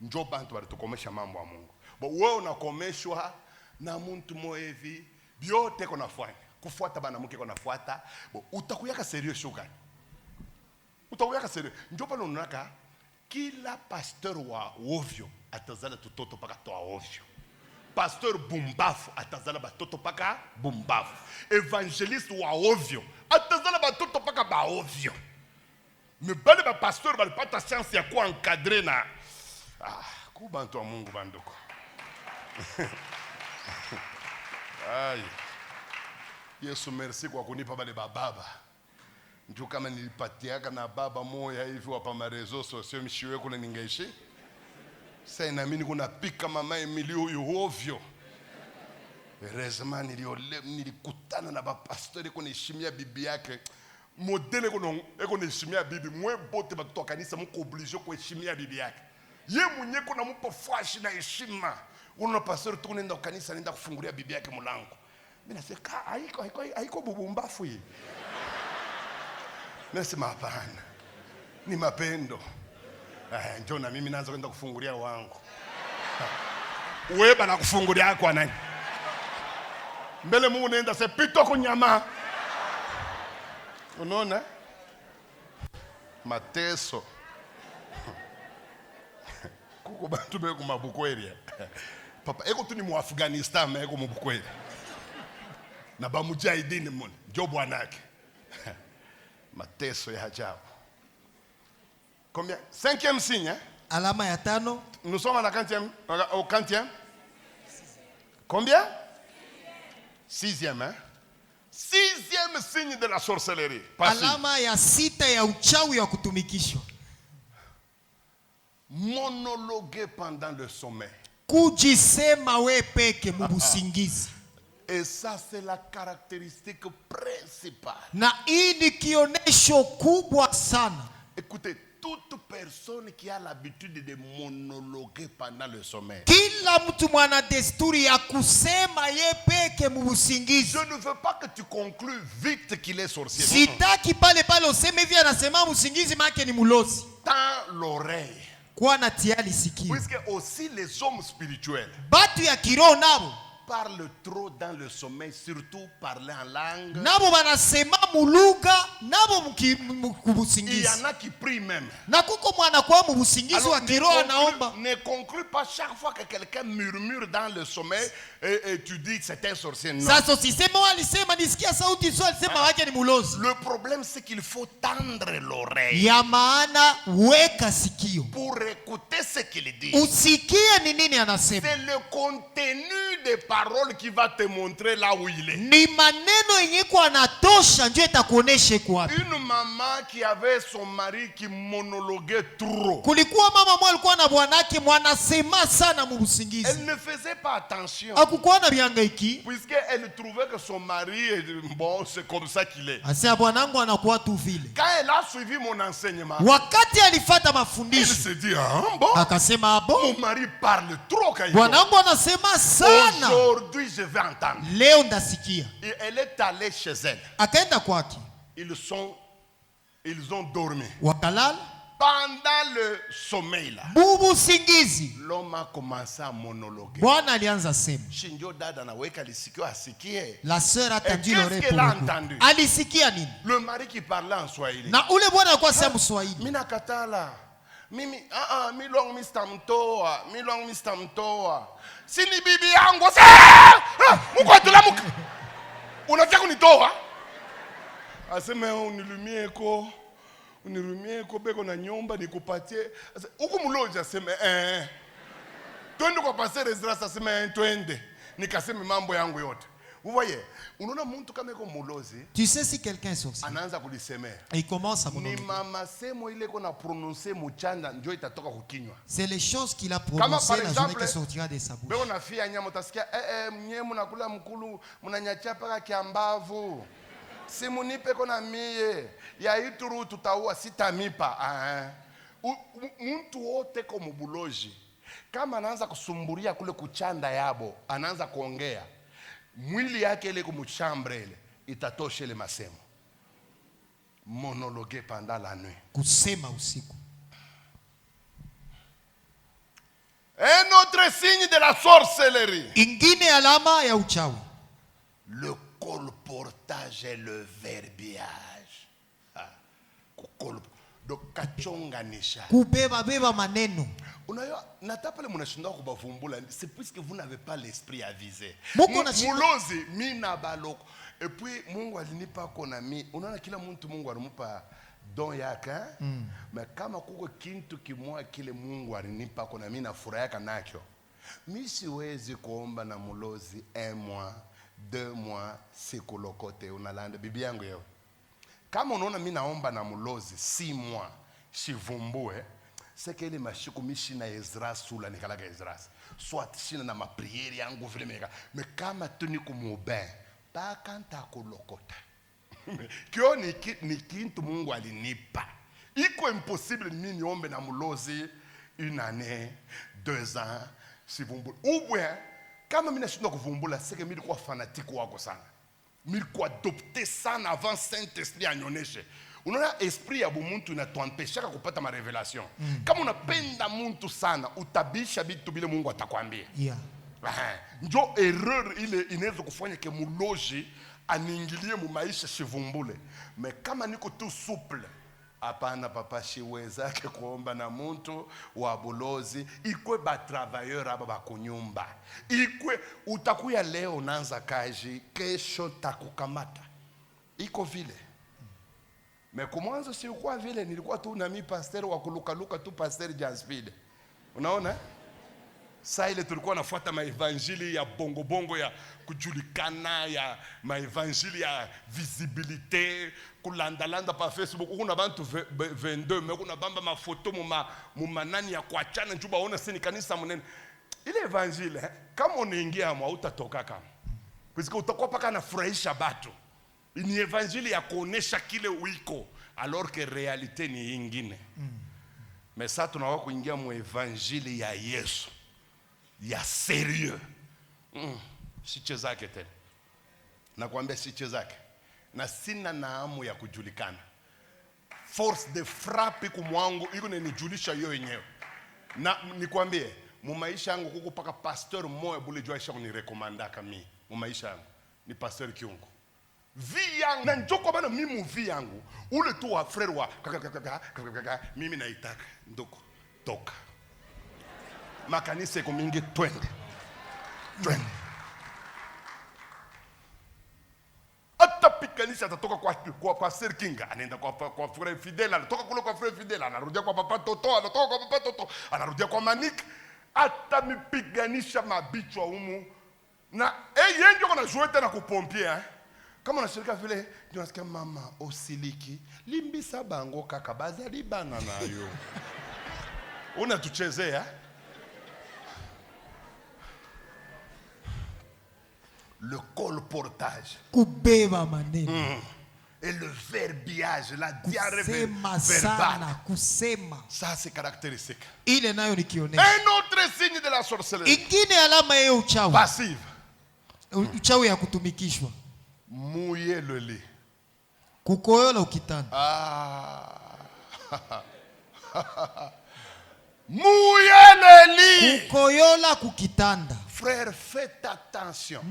Njoo bantu walitukomesha mambo ya Mungu. Bo wewe unakomeshwa na mtu moevi biote kona fanya. Kufuata bana mke kona fuata. Bo utakuyaka serieux shoga. Utakuyaka serieux. Njoo pale unaka kila pasteur wa ovyo atazala tutoto paka toa ovyo. Pasteur bumbafu atazala batoto paka bumbafu. Evangeliste wa ovyo atazala batoto paka ba ovyo. Me bale ba pasteur bale pata chance ya ku encadrer na kubantu wa Mungu bandoko. Ai. Yesu merci kwa kunipa bale baba. Njoo kama nilipatiaka na baba moya hivi wa pa marezo sociaux mshiwe kule ningeishi. Sasa na mimi kuna pika mama Emilio huyo ovyo. Heureusement nilikutana na bapastori kuniheshimia bibi yake. Modele kuniheshimia bibi mwe bote batoto kanisa mko obligé kuheshimia bibi yake. Ye mwenyewe kuna mpo fashi na heshima. Unaona pastori tu nenda kanisa nenda kufungulia bibi yake mlango. Mimi nasema haiko bubumbafu hii. Nasema hapana. Ni mapendo. Njoo na mimi naanza kwenda kufungulia wangu. Wewe bana kufungulia kwa nani? Mbele Mungu nenda sepito kunyama. Unaona? Mateso. Kuko bantu beko mabukweli. Papa eko tu ni mu Afghanistan eko mabukweli. Na ba mujahidini mun, njoo bwanake. Mateso ya ajabu. Combien? 5e signe, hein? Alama ya tano. Nous sommes à la 40e, au 40e. Combien? 6e, hein? 6e signe de la sorcellerie. Alama ya sita ya uchawi wa kutumikishwa. Monologuer pendant le sommeil. Kujisema we peke mubusingizi. Et ça c'est la caractéristique principale. Na hii ni kionesho kubwa sana. Écoutez, toute personne qui a l'habitude de monologuer pendant le sommeil. Kila mtu mwana desturi ya kusema ye peke mubusingizi. Je ne veux pas que tu conclues vite qu'il est sorcier. Sitaki pale useme hivi anasema musingizi make ni mulozi. Tends l'oreille. Kwa natia lisikio. Puisque aussi les hommes spirituels. Batu ya kiroho nabo. parlent trop dans le sommeil, surtout parler en langue. Il y en a qui prient même. Alors, ne conclue pas chaque fois que quelqu'un murmure dans le sommeil et tu dis que c'est un sorcier. Non. Le problème, c'est qu'il faut tendre l'oreille pour écouter ce qu'il dit. C'est le contenu des paroles qui va te montrer là où il est. Une maman qui avait son mari qui monologuait trop. Elle ne faisait pas attention. Puisqu'elle trouvait que son mari, bon, c'est comme ça qu'il est. Quand elle a suivi mon enseignement, elle se dit, mon mari parle trop. Aujourd'hui, je vais entendre. Et elle est allée chez elle. Ils ont dormi. Pendant le sommeil là, l'homme a commencé à monologuer. La sœur a tendu l'oreille pour entendu? Le mari qui parlait en Swahili. Minakatala. Mimi milong mistamtoa, milong mistamtoa. Sini bibi yangu mkwatula unataka kunitoa? Aseme unirumie ko beko na nyumba nikupatie. Huko mloja aseme twende kwa pastor Ezra aseme twende. Nikaseme mambo yangu yote. Vous voyez, unaona mtu kama yuko mulozi. Tu sais si quelqu'un est sorcier. Anaanza kulisemea. Il commence à monologuer. Ni mama semo ile ko na prononcer muchanda ndio itatoka kukinywa. C'est les choses qu'il a prononcées la journée qui sortira de sa bouche. Beko na fia nyama utasikia nyemu nakula mkulu mnanyacha paka kiambavu. Simunipe kona mie ya ituru tutaua sitamipa. Mtu wote kwa mubuloji kama anaanza kusumburia kule kuchanda yabo, anaanza kuongea, mwili yake ile kumuchambre ile itatosha ile masemo. Monologuer pendant la nuit. Kusema usiku. Un autre signe de la sorcellerie. Ingine alama ya uchawi. Le colportage et le verbiage. Donc kachonganisha. Kubeba maneno. Unajua natapale mnashinda kubavumbula, c'est puisque vous n'avez pas l'esprit avisé. Mulozi mina baloko. Et puis Mungu alinipa kona mi. Unaona kila mtu Mungu alimupa don yake. Mais kama kuko kintu kimoja kile Mungu alinipa kona mi na furaha yake nacho. Mimi siwezi kuomba na mulozi 1 mois, 2 mois siku lokote unalanda bibi yangu yao. Kama unaona mimi naomba na mulozi 6 mois sivumbue, c'est que les mashiku mishina Ezra sula nikalaga Ezra. Soit shina na ma prière yangu vile meka. Mais kama tuni kumubin, pa kanta kolokota. Kyo ni kintu Mungu alinipa. Iko impossible mimi niombe na mulozi 1 année, 2 ans sivumbue. Ou bien kama mimi nashinda kuvumbula, c'est que mimi nilikuwa fanatique wako sana. Mimi nilikuwa adopté sana avant Saint-Esprit anyonyeshe. Unaona esprit ya bumuntu inatuampeshaka kupata ma revelation. Kama unapenda muntu sana, utabisha bitu bile Mungu atakwambia. Yeah. Njo erreur ile inaweza kufanya ke muloji aniingilie mu maisha shivumbule. Mais kama niko tu souple, hapana papa shiweza ke kuomba na muntu wa bulozi, ikwe ba travailleur aba ba kunyumba. Ikwe utakuya leo unaanza kazi, kesho takukamata. Iko vile. Mais kumwanzo si kwa vile nilikuwa tu na mi pastor wa kulukaluka tu pastor Janspeed. Unaona? Sasa ile tulikuwa nafuata maevangeli ya bongo ya kujulikana, ya maevangeli ya visibilité, kulandalanda pa Facebook. Kuna bantu 22 mais kuna bamba mafoto mu manani ya kuachana njuba ona sini kanisa munene. Ile evangeli kama unaingia mwa utatoka kama. Parce que utakuwa paka na furahisha batu. Ni evangeli ya kuonesha kile uiko alors que réalité ni ingine. Mais ça tunawa kuingia mu evangeli ya Yesu. Ya sérieux. Si chezake tena. Nakwambia si chezake. Na sina naamu ya kujulikana. Force de frappe kumwangu iko nijulisha yo yenyewe. Na nikwambie mumaisha yangu kuko paka pasteur moya bule jua isha ni recommanda kami mumaisha yangu ni pasteur Kiungu. Vi yangu na njoko bana mimi vi yangu ule tu wa frère wa mimi naitaka ndoko toka makanisa iko mingi twende kanisa atatoka kwa Sir Kinga anaenda kwa frère Fidèle, anatoka kule kwa frère Fidèle anarudia kwa papa Toto, anatoka kwa papa Toto anarudia kwa Manik, atamipiganisha mabichwa humu na yeye ndio anajua tena kupompier kama unashirika vile ndio nasikia mama osiliki limbisa bango kaka bazali bana nayo unatuchezea le colportage et le verbiage, la diarrhée verbale. Ça c'est caractéristique. Un autre signe de la sorcellerie. Passive. Mouiller le lit. Mouiller le lit. Frère, faites attention.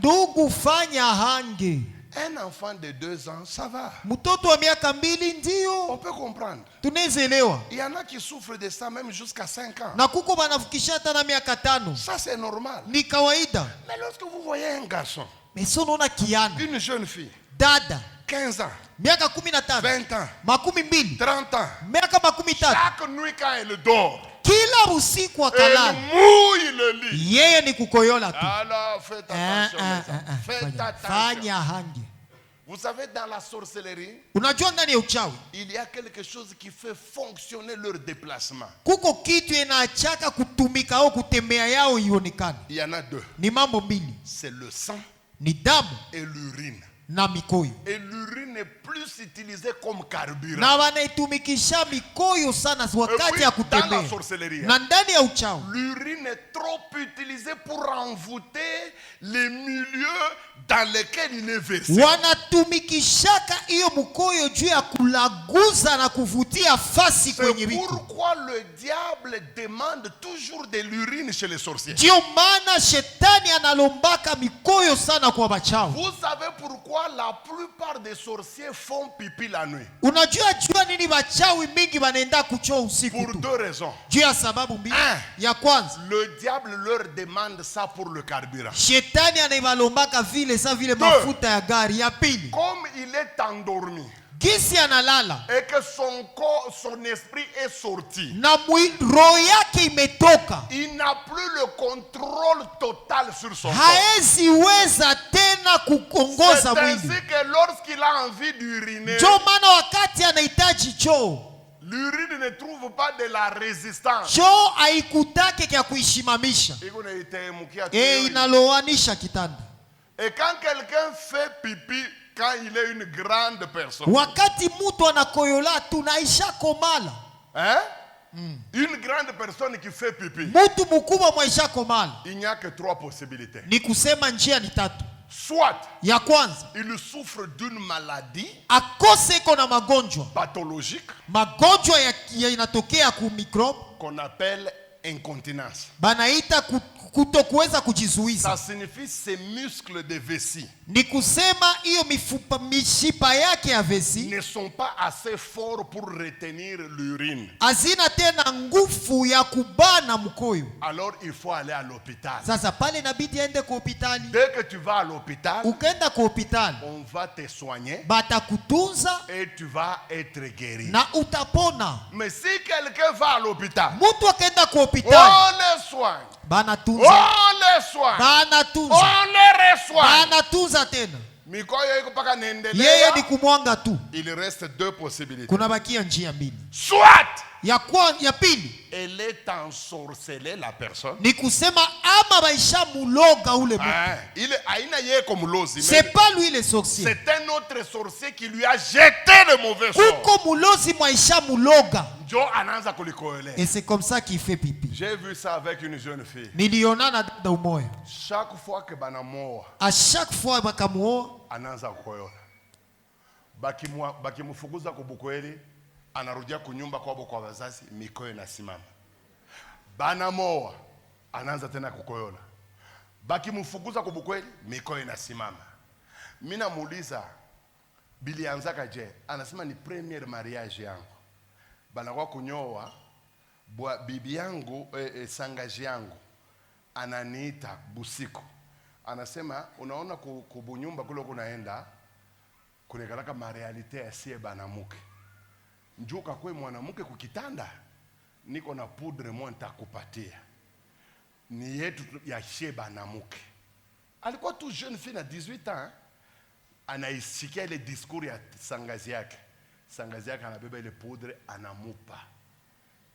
Un enfant de 2 ans, ça va. On peut comprendre. Il y en a qui souffrent de ça même jusqu'à 5 ans. Ça c'est normal. Mais lorsque vous voyez un garçon, une jeune fille, 15 ans, 20 ans, 30 ans, chaque nuit quand elle dort, kila usiku akalala yeye ni kukoyola tu. Alors faites attention. Faites attention. Vous savez, dans la sorcellerie, unajua ndani ya uchawi il y a quelque chose qui fait fonctionner leur déplacement. Kuko kitu inachaka kutumika au kutembea yao ionekane. Il y en a 2. Ni mambo mbili. C'est le sang ni damu et l'urine. Na mikoyo. Et l'urine est plus utilisée comme carburant. Na wanaitumikisha mikoyo sana wakati ya kutembea. Na ndani ya uchawi l'urine est trop utilisée pour envoûter les milieux dans lesquels il est versé. Wanatumikishaka hiyo mkoyo juu ya kulaguza na kuvutia fasi kwenye viko. C'est pourquoi le diable demande toujours de l'urine chez les sorciers. Ndio maana shetani analombaka mikoyo sana kwa wachawi. Vous savez pourquoi la plupart des sorciers font pipi la nuit? Unajua nini wachawi mingi wanaenda kuchoo usiku tu? Pour 2 raisons. Juu ya sababu mbili. Ya kwanza, le diable leur demande ça pour le carburant. Shetani anaiwalombaka vile sa vile mafuta ya gari. Ya pili, comme il est endormi, gisi analala, et que son corps, son esprit est sorti, na roho yake imetoka, il n'a plus le contrôle total sur son corps. Haeziweza tena kuongoza mwili. C'est ainsi que lorsqu'il a envie d'uriner, ndio maana wakati anahitaji choo, l'urine ne trouve pas de la résistance. Choo haikutake kia kuishimamisha. Inaloanisha kitanda. Et quand quelqu'un fait pipi, quand il est une grande personne, wakati mtu anakoyola tunaisha komala. Une grande personne qui fait pipi, mtu mkubwa mwaisha komala, il n'y a que 3 possibilités. Ni kusema njia ni 3. Soit ya kwanza, il souffre d'une maladie akose kona magonjwa pathologique, magonjwa ya inatokea ku microbe qu'on appelle incontinence. Banaita kutokuweza kujizuiza. Ça signifie ses muscles de vessie, ni kusema hiyo mishipa yake ya vessie ne sont pas assez forts pour retenir l'urine. Hazina tena nguvu ya kubana mkoyo. Alors il faut aller à l'hôpital. Sasa pale inabidi aende kwa hospitali. Dès que tu vas à l'hôpital, ukaenda kwa hospitali, on va te soigner, batakutunza, et tu vas être guéri. Na utapona. Mais si quelqu'un va à l'hôpital, mtu akaenda kwa hospitali, on le soigne, banatunza, on le soigne, banatunza, on le resoigne, banatunza tena. Mikoyo iko paka nendelea. Yeye ni kumwanga tu. Il reste 2 possibilités. Kuna bakia njia mbili. Soit ya pili, elle est ensorcelée la personne. Ni kusema ama baisha muloga ule mtu. Il aina yeye comme mulozi. C'est pas lui le sorcier. C'est un autre sorcier qui lui a jeté le mauvais sort. Kuko mulozi mwaisha muloga. Jo anaanza kulikoelea. Et c'est comme ça qu'il fait pipi. J'ai vu ça avec une jeune fille. Niliona na dada umoya. Chaque fois que banamoa, à chaque fois bakamuoa, anaanza kukoyola. Bakimufukuza kubukweli, anarudia kunyumba kwabo kwa wazazi, mikoyo inasimama. Banamoa, anaanza tena kukoyola. Baki mfukuza kubukweli, mikoyo inasimama. Mimi namuuliza bilianzaka je? Anasema ni premier mariage yangu. Banakuwa kunyoa, bibi yangu sangaji yangu ananiita busiku. Anasema unaona kubunyumba kule kunaenda kunekalaka marealite ya sie banamuke. Njuka kwe mwanamuke kukitanda, niko na poudre mwa nitakupatia. Ni yetu ya sie banamuke. Alikuwa tu jeune fille na 18 ans. Anaisikia ile discours ya sangazi yake. Sangazi yake anabeba ile poudre anamupa.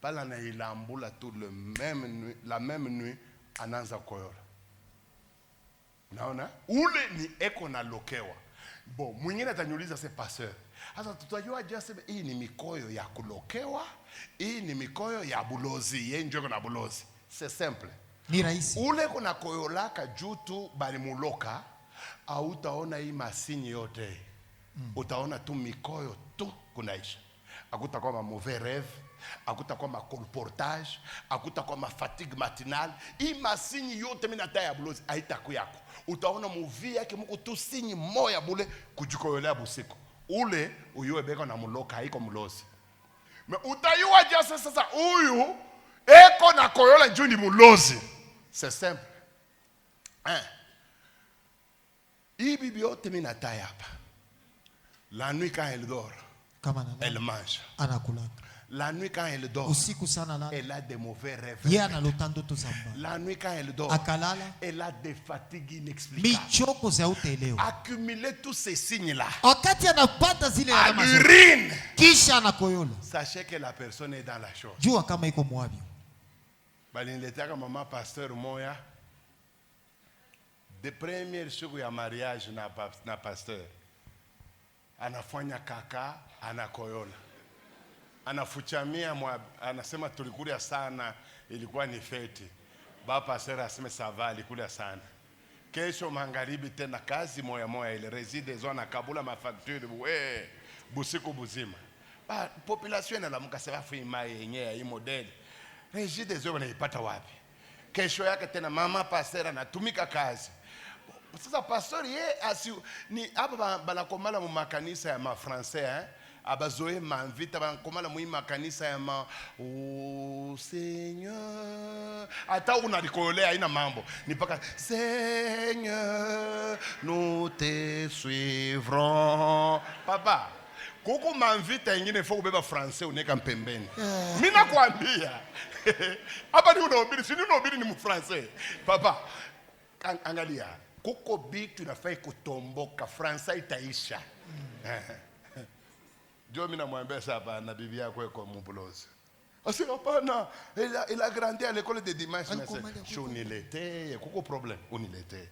Pala anailambula tu la même nuit anaanza koyola. Naona ule ni eko na lokewa. Bon, mwingine atanyuliza se pasteur. Sasa tutajua just hii ni mikoyo ya kulokewa, hii ni mikoyo ya bulozi, yeye ndio na bulozi. C'est simple. Ni rahisi. Ule kuna koyolaka juu tu bali muloka, au utaona hii masini yote. Utaona tu mikoyo tu kunaisha. Hakutakuwa ma mauvais rêve, hakutakuwa ma colportage, hakutakuwa ma fatigue matinale. Hii masini yote mimi nataya bulozi haitakuyako. Utaona movie yake mko tu sinyi moya bule kujikoyolea busiku. Ule uyue beko na muloka haiko mulozi. Me utayua jasa sasa huyu eko na koyola juu ni mulozi. C'est simple. Hii bibi yote mimi nataya hapa. La nuit quand elle dort, elle mange. La nuit quand elle dort, elle a des mauvais rêves. La nuit quand elle dort, elle a des fatigues inexplicables. Accumuler tous ces signes-là à l'urine, sachez que la personne est dans la chose. Balinileta maman pasteur moya de première siku ya mariage na pasteur. Anafanya kaka, anakoyola. Anafuchamia anasema tulikulia sana, ilikuwa ni feti. Baba sera aseme sava alikulia sana. Kesho magharibi tena kazi moya ile reside zona kabula mafacture busiku buzima. Ba population inalamuka sasa fima yenyewe hii model. Reside zona wanaipata wapi? Kesho yake tena mama pasera anatumika kazi. Sasa pastor ni hapa banakomala mu makanisa ya ma français abazoe manvita banakomala mu makanisa ya ma Seigneur ata unalikoolea ina mambo ni paka Seigneur nous te suivrons papa kuko manvita ingine faut kubeba français uneka mpembeni mimi nakwambia hapa ni unaobiri si ni unaobiri ni mu français papa angalia kuko bitu inafai kutomboka Fransa itaisha. Ndio mimi namwambia sasa na bibi yako iko mbulozi. Asi hapana, il a grandi à l'école de dimanche mais je uniletee kuko problem uniletee.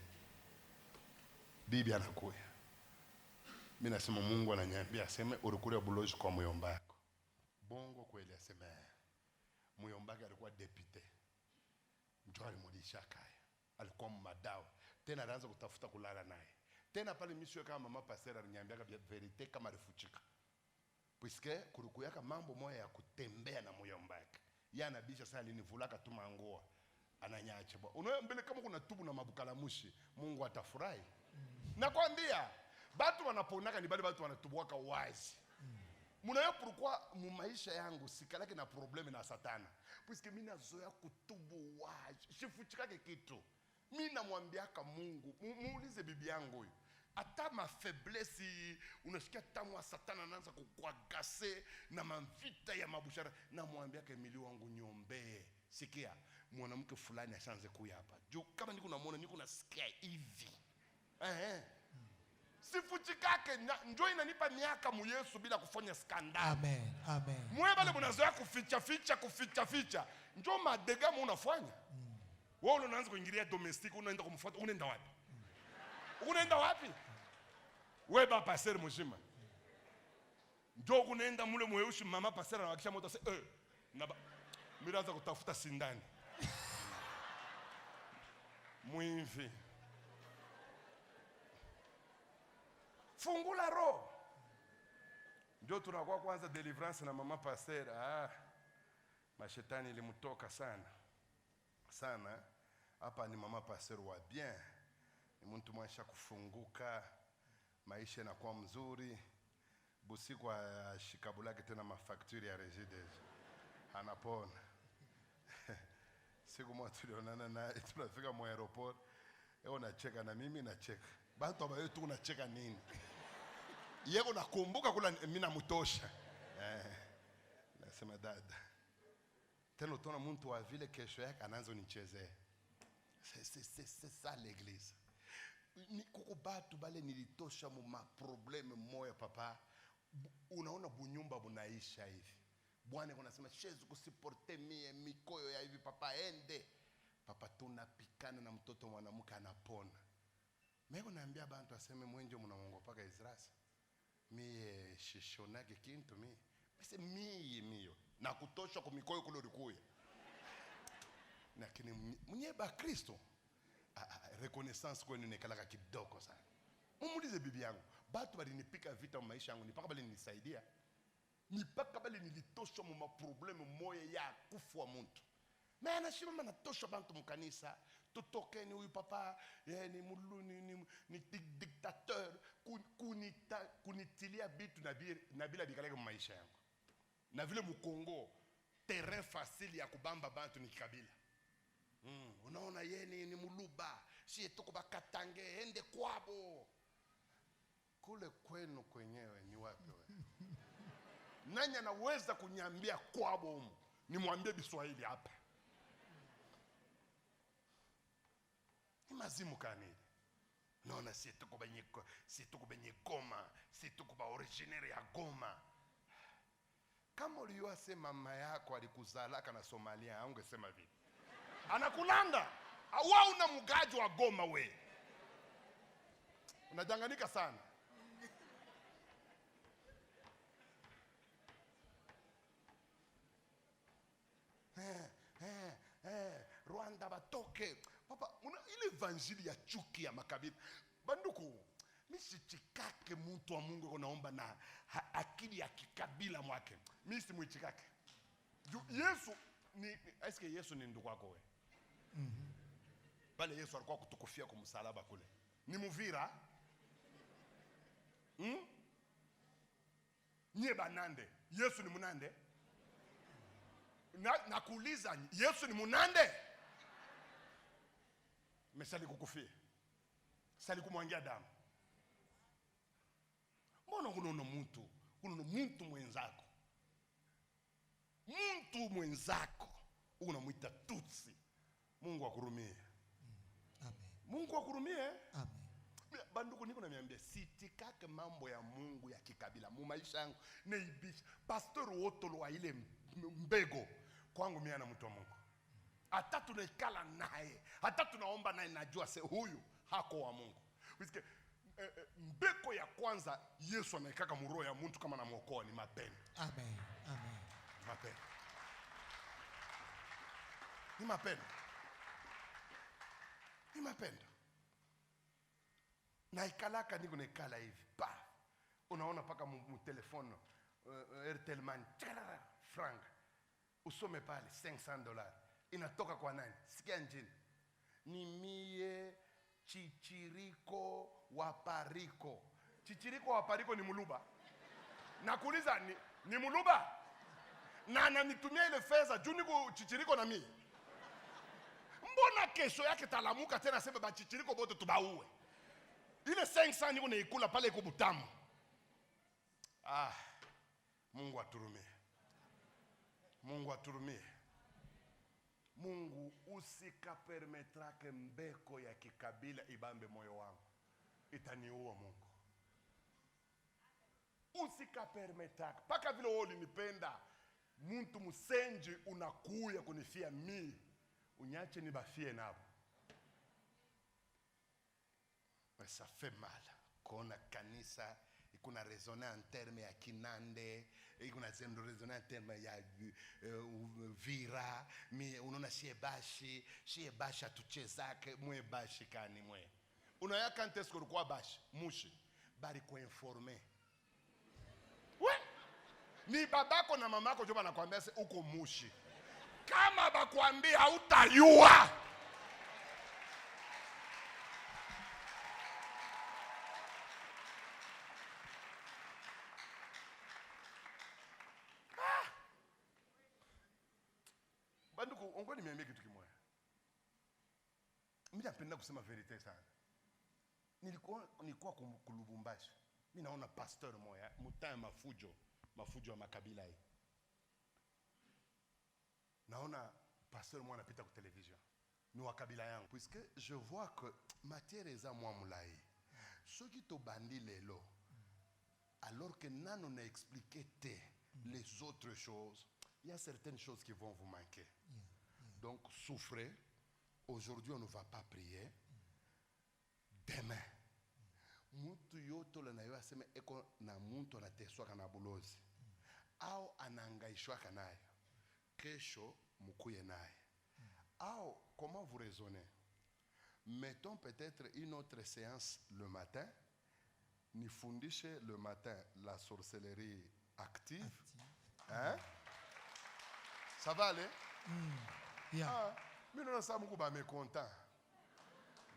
Bibi anakuya. Mimi nasema Mungu ananiambia aseme urukule bulozi kwa muyomba yako. Bongo kweli aseme muyomba yake alikuwa deputy. Ndio alimulisha kaya. Alikuwa madawa. Tena anaanza kutafuta kulala naye. Tena pale misio kama mama pastor aliniambiaka verite kama alifuchika. Puisque kulukuyaka mambo moya ya kutembea na muyomba yake. Yeye anabisha sasa alinivulaka tu mangoa. Ananyache bwana. Unaona mbele kama kuna tubu na mabukalamushi, Mungu atafurahi. Nakwambia, watu wanaponaka ni bali watu wanatubuaka wazi. Munayo pourquoi mu maisha yangu sikalake na probleme na satana. Puisque mimi nazoea kutubu wazi. Sifuchikake kitu. Mimi namwambiaka Mungu, muulize bibi yangu huyu. Hata ma faiblesse unasikia tamu wa satana anaanza kukuagase na mavita ya mabushara namwambiaka Emily wangu nyombee. Sikia, mwanamke fulani ashaanze kuya hapa. Juu kama niko namuona niko nasikia hivi. Sifuchikake njoo inanipa miaka mu Yesu bila kufanya skandali. Amen. Amen. Mwe bale mnazoea kuficha ficha. Njoo madega unafanya. Wewe unaanza kuingilia domestic unaenda kumfuata unaenda wapi? Unaenda wapi? Wewe baba pastor mzima. Njoo unaenda mule mweushi mama pastor anawakisha moto sasa miraanza kutafuta sindani. Mwinvi. Fungula roho. Njoo tunakuwa kwanza deliverance na mama pastor. Mashetani ilimtoka sana. sana. Hapa ni mama pasteur wa bien. Ni mtu mwaisha kufunguka, maisha yanakuwa mzuri. Busiku shikabulake tena mafakturi ya Regideso. Anapona. Siku moja tulionana na tunafika mu aeroport. Yeye unacheka na mimi nacheka. Bantu abayo tu unacheka nini? Yeye unakumbuka kula mimi namtosha. Nasema dada. Tena utaona mtu wa vile kesho yake anaanza nichezea. C'est ça l'église. Ni kuko batu bale nilitosha mu ma problème moya papa. Unaona bunyumba bunaisha hivi. Bwana anasema shezu kusiporte mie mikoyo ya hivi papa ende. Papa tunapikana na mtoto mwanamke anapona. Mimi naambia bantu aseme mwenje mnaongopaka Israeli. Mie shishonage kintu mie. Basi mio na kutosha kwa mikoyo kule ulikuya. Lakini mnyeba Kristo reconnaissance kwenu nekalaka kidogo sana. Umulize bibi yangu, batu bali nipika vita mu maisha yangu, nipaka bali nisaidia. Nipaka bali nilitosha mu maprobleme moya ya kufua muntu. Na anashima mana tosha bantu mu kanisa, tutokeni huyu papa, ni muluni ni dictateur kunitilia bitu na bila bikaleka mu maisha yangu. Na vile mu Kongo terrain facile ya kubamba bantu ni Kabila. Unaona yeye ni muluba, si tuko bakatange ende kwabo. Kule kwenu kwenyewe ni wapi wewe? Nani anaweza kunyambia kwabo huko? Nimwambie Biswahili hapa. Ni mazimu kanini? Naona si tuko benye Goma, si tuko ba originaire ya Goma. Kama uliyosema mama yako alikuzalaka na Somalia, ungesema vipi? Anakulanda. Wewe una mgaji wa Goma we. Unadanganyika sana. Rwanda batoke. Papa, ile evanjili ya chuki ya makabila. Banduku, misichikake mtu wa Mungu kunaomba na akili ya kikabila mwake. Mimi simuichikake. Yesu ni eske Yesu ni ndugu wako wewe? Pale Yesu alikuwa kutukufia kwa msalaba kule. Ni Muvira? Nye banande. Yesu ni munande? Nakuuliza Yesu ni munande? Mesali kukufia. Sali kumwangia damu. Mbona unaona mtu? Unaona mtu mwenzako. Mtu mwenzako unamuita tutsi. Mungu akurumie. Amen. Mungu akurumie. Amen. Banduku niko namiambia sitikake mambo ya Mungu ya kikabila mu maisha yangu neibisha. Pastor wotolo wa ile mbego kwangu mimi ana mtu wa Mungu. Hata tunaikala naye, hata tunaomba naye najua huyu hako wa Mungu. Wisikie mbeko ya kwanza Yesu anaikaka mu roho ya mtu kama anamuokoa ni mapendo. Amen. Amen. Mapendo. Ni mapendo. Ni mapendo. Na ikalaka niko nekala hivi. Pa. Unaona paka mu telefono Airtel Money franc. Usome pale $500. Inatoka kwa nani? Sikia njini. Ni mie Chichiriko Wapariko. Chichiriko Wapariko ni muluba. Nakuuliza ni muluba? Na ananitumia ile fedha juu niko Chichiriko na mimi. Mbona kesho yake talamuka tena sema ba Chichiriko bote tubaue? Ile 500 niko naikula pale iko butamu. Mungu aturumie. Mungu aturumie. Mungu usikapermetrake mbeko ya kikabila ibambe moyo wangu. Itaniua Mungu. Usikapermetrake. Paka vile wewe ulinipenda. Muntu musenji unakuya kunifia mimi. Unyache nibafie nabo. Mais ça fait mal. Kona kanisa ikuna raisonner en terme ya Kinande, ikuna raisonner en terme ya Vira, mi unaona shiebashi atuchezake mwe bashi kani mwe. Unaya kante skoro kwa bashi, mushi, bari kuinforme. We, ni babako na mamako joba nakwambia uko mushi. Kama bakwambia hautayua. Banduku, ongoni niambie kitu kimoja. Mimi napenda kusema verite sana. Nilikuwa kulubumbashi. Mimi naona pasteur moya, mutaa mafujo wa makabila hii. Naona pasteur moya anapita kwa television. Ni wa kabila yangu. Puisque je vois que matière eza mwa mulai. Soki to bandi lelo. Alors que nano na expliqué les autres choses, il y a certaines choses qui vont vous manquer. Donc souffrez. Aujourd'hui on ne va pas prier. Demain. Muntu yoto la nayo aseme eko na muntu anateswa kana bulozi. Au anangaishwa kanayo. Kesho mukuye naye. Au comment vous raisonnez? Mettons peut-être une autre séance le matin. Nifundishe le matin la sorcellerie active. Hein? Ça va aller? Yeah. Ah, mais non, ça m'a me content.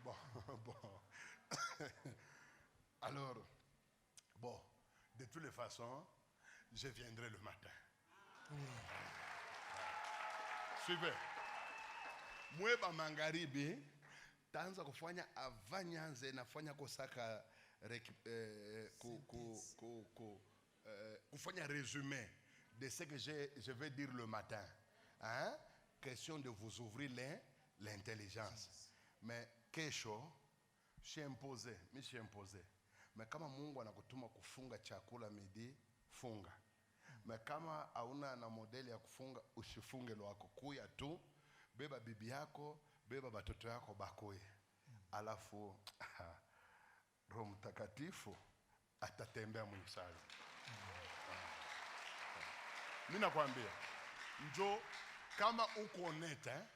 Bon. Alors, bon, de toutes les façons, je viendrai le matin. Suivez. Moi, ba mangaribi, tanza kufanya avanyanze nafanya kosaka kufanya résumé de ce que je vais dire le matin. Hein? Question de vous ouvrir l'intelligence. Mais kesho, je suis imposé. Mais kama Mungu anakutuma kufunga chakula midi, funga. Mais kama hauna na modeli ya kufunga, usifunge lwako. Kuya tu, beba bibi yako, beba batoto yako bakoye. Alafu, Roho Mtakatifu atatembea mwisali. Mimi nakwambia, njoo kama uko neta,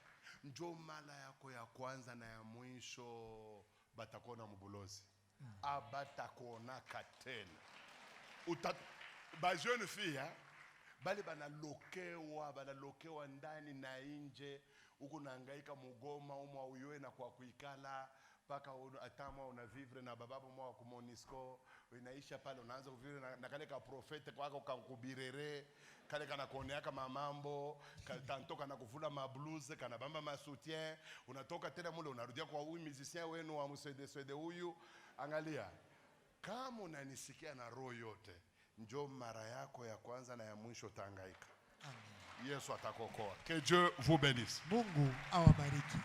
njoo mala yako ya kwanza na ya mwisho batakona mubulozi. Abatakona katena. Ba jeune fille, bali banalokewa ndani na nje, uko nahangaika mugoma umwa uyoe na kwa kuikala paka atama unavivre na bababu mwa ku Monisco unaisha pale unaanza kuvivre na kale ka profete kwako kankubirere kale kana kuoneaka mamambo tantoka na kuvula mabluze kana bamba masoutien unatoka tena mule unarudia kwa huyu musicien wenu wa Swede huyu. Angalia kama unanisikia na roho yote, njoo mara yako ya kwanza na ya mwisho tangaika. Amen. Yesu atakokoa. Que Dieu vous bénisse. Mungu awabariki.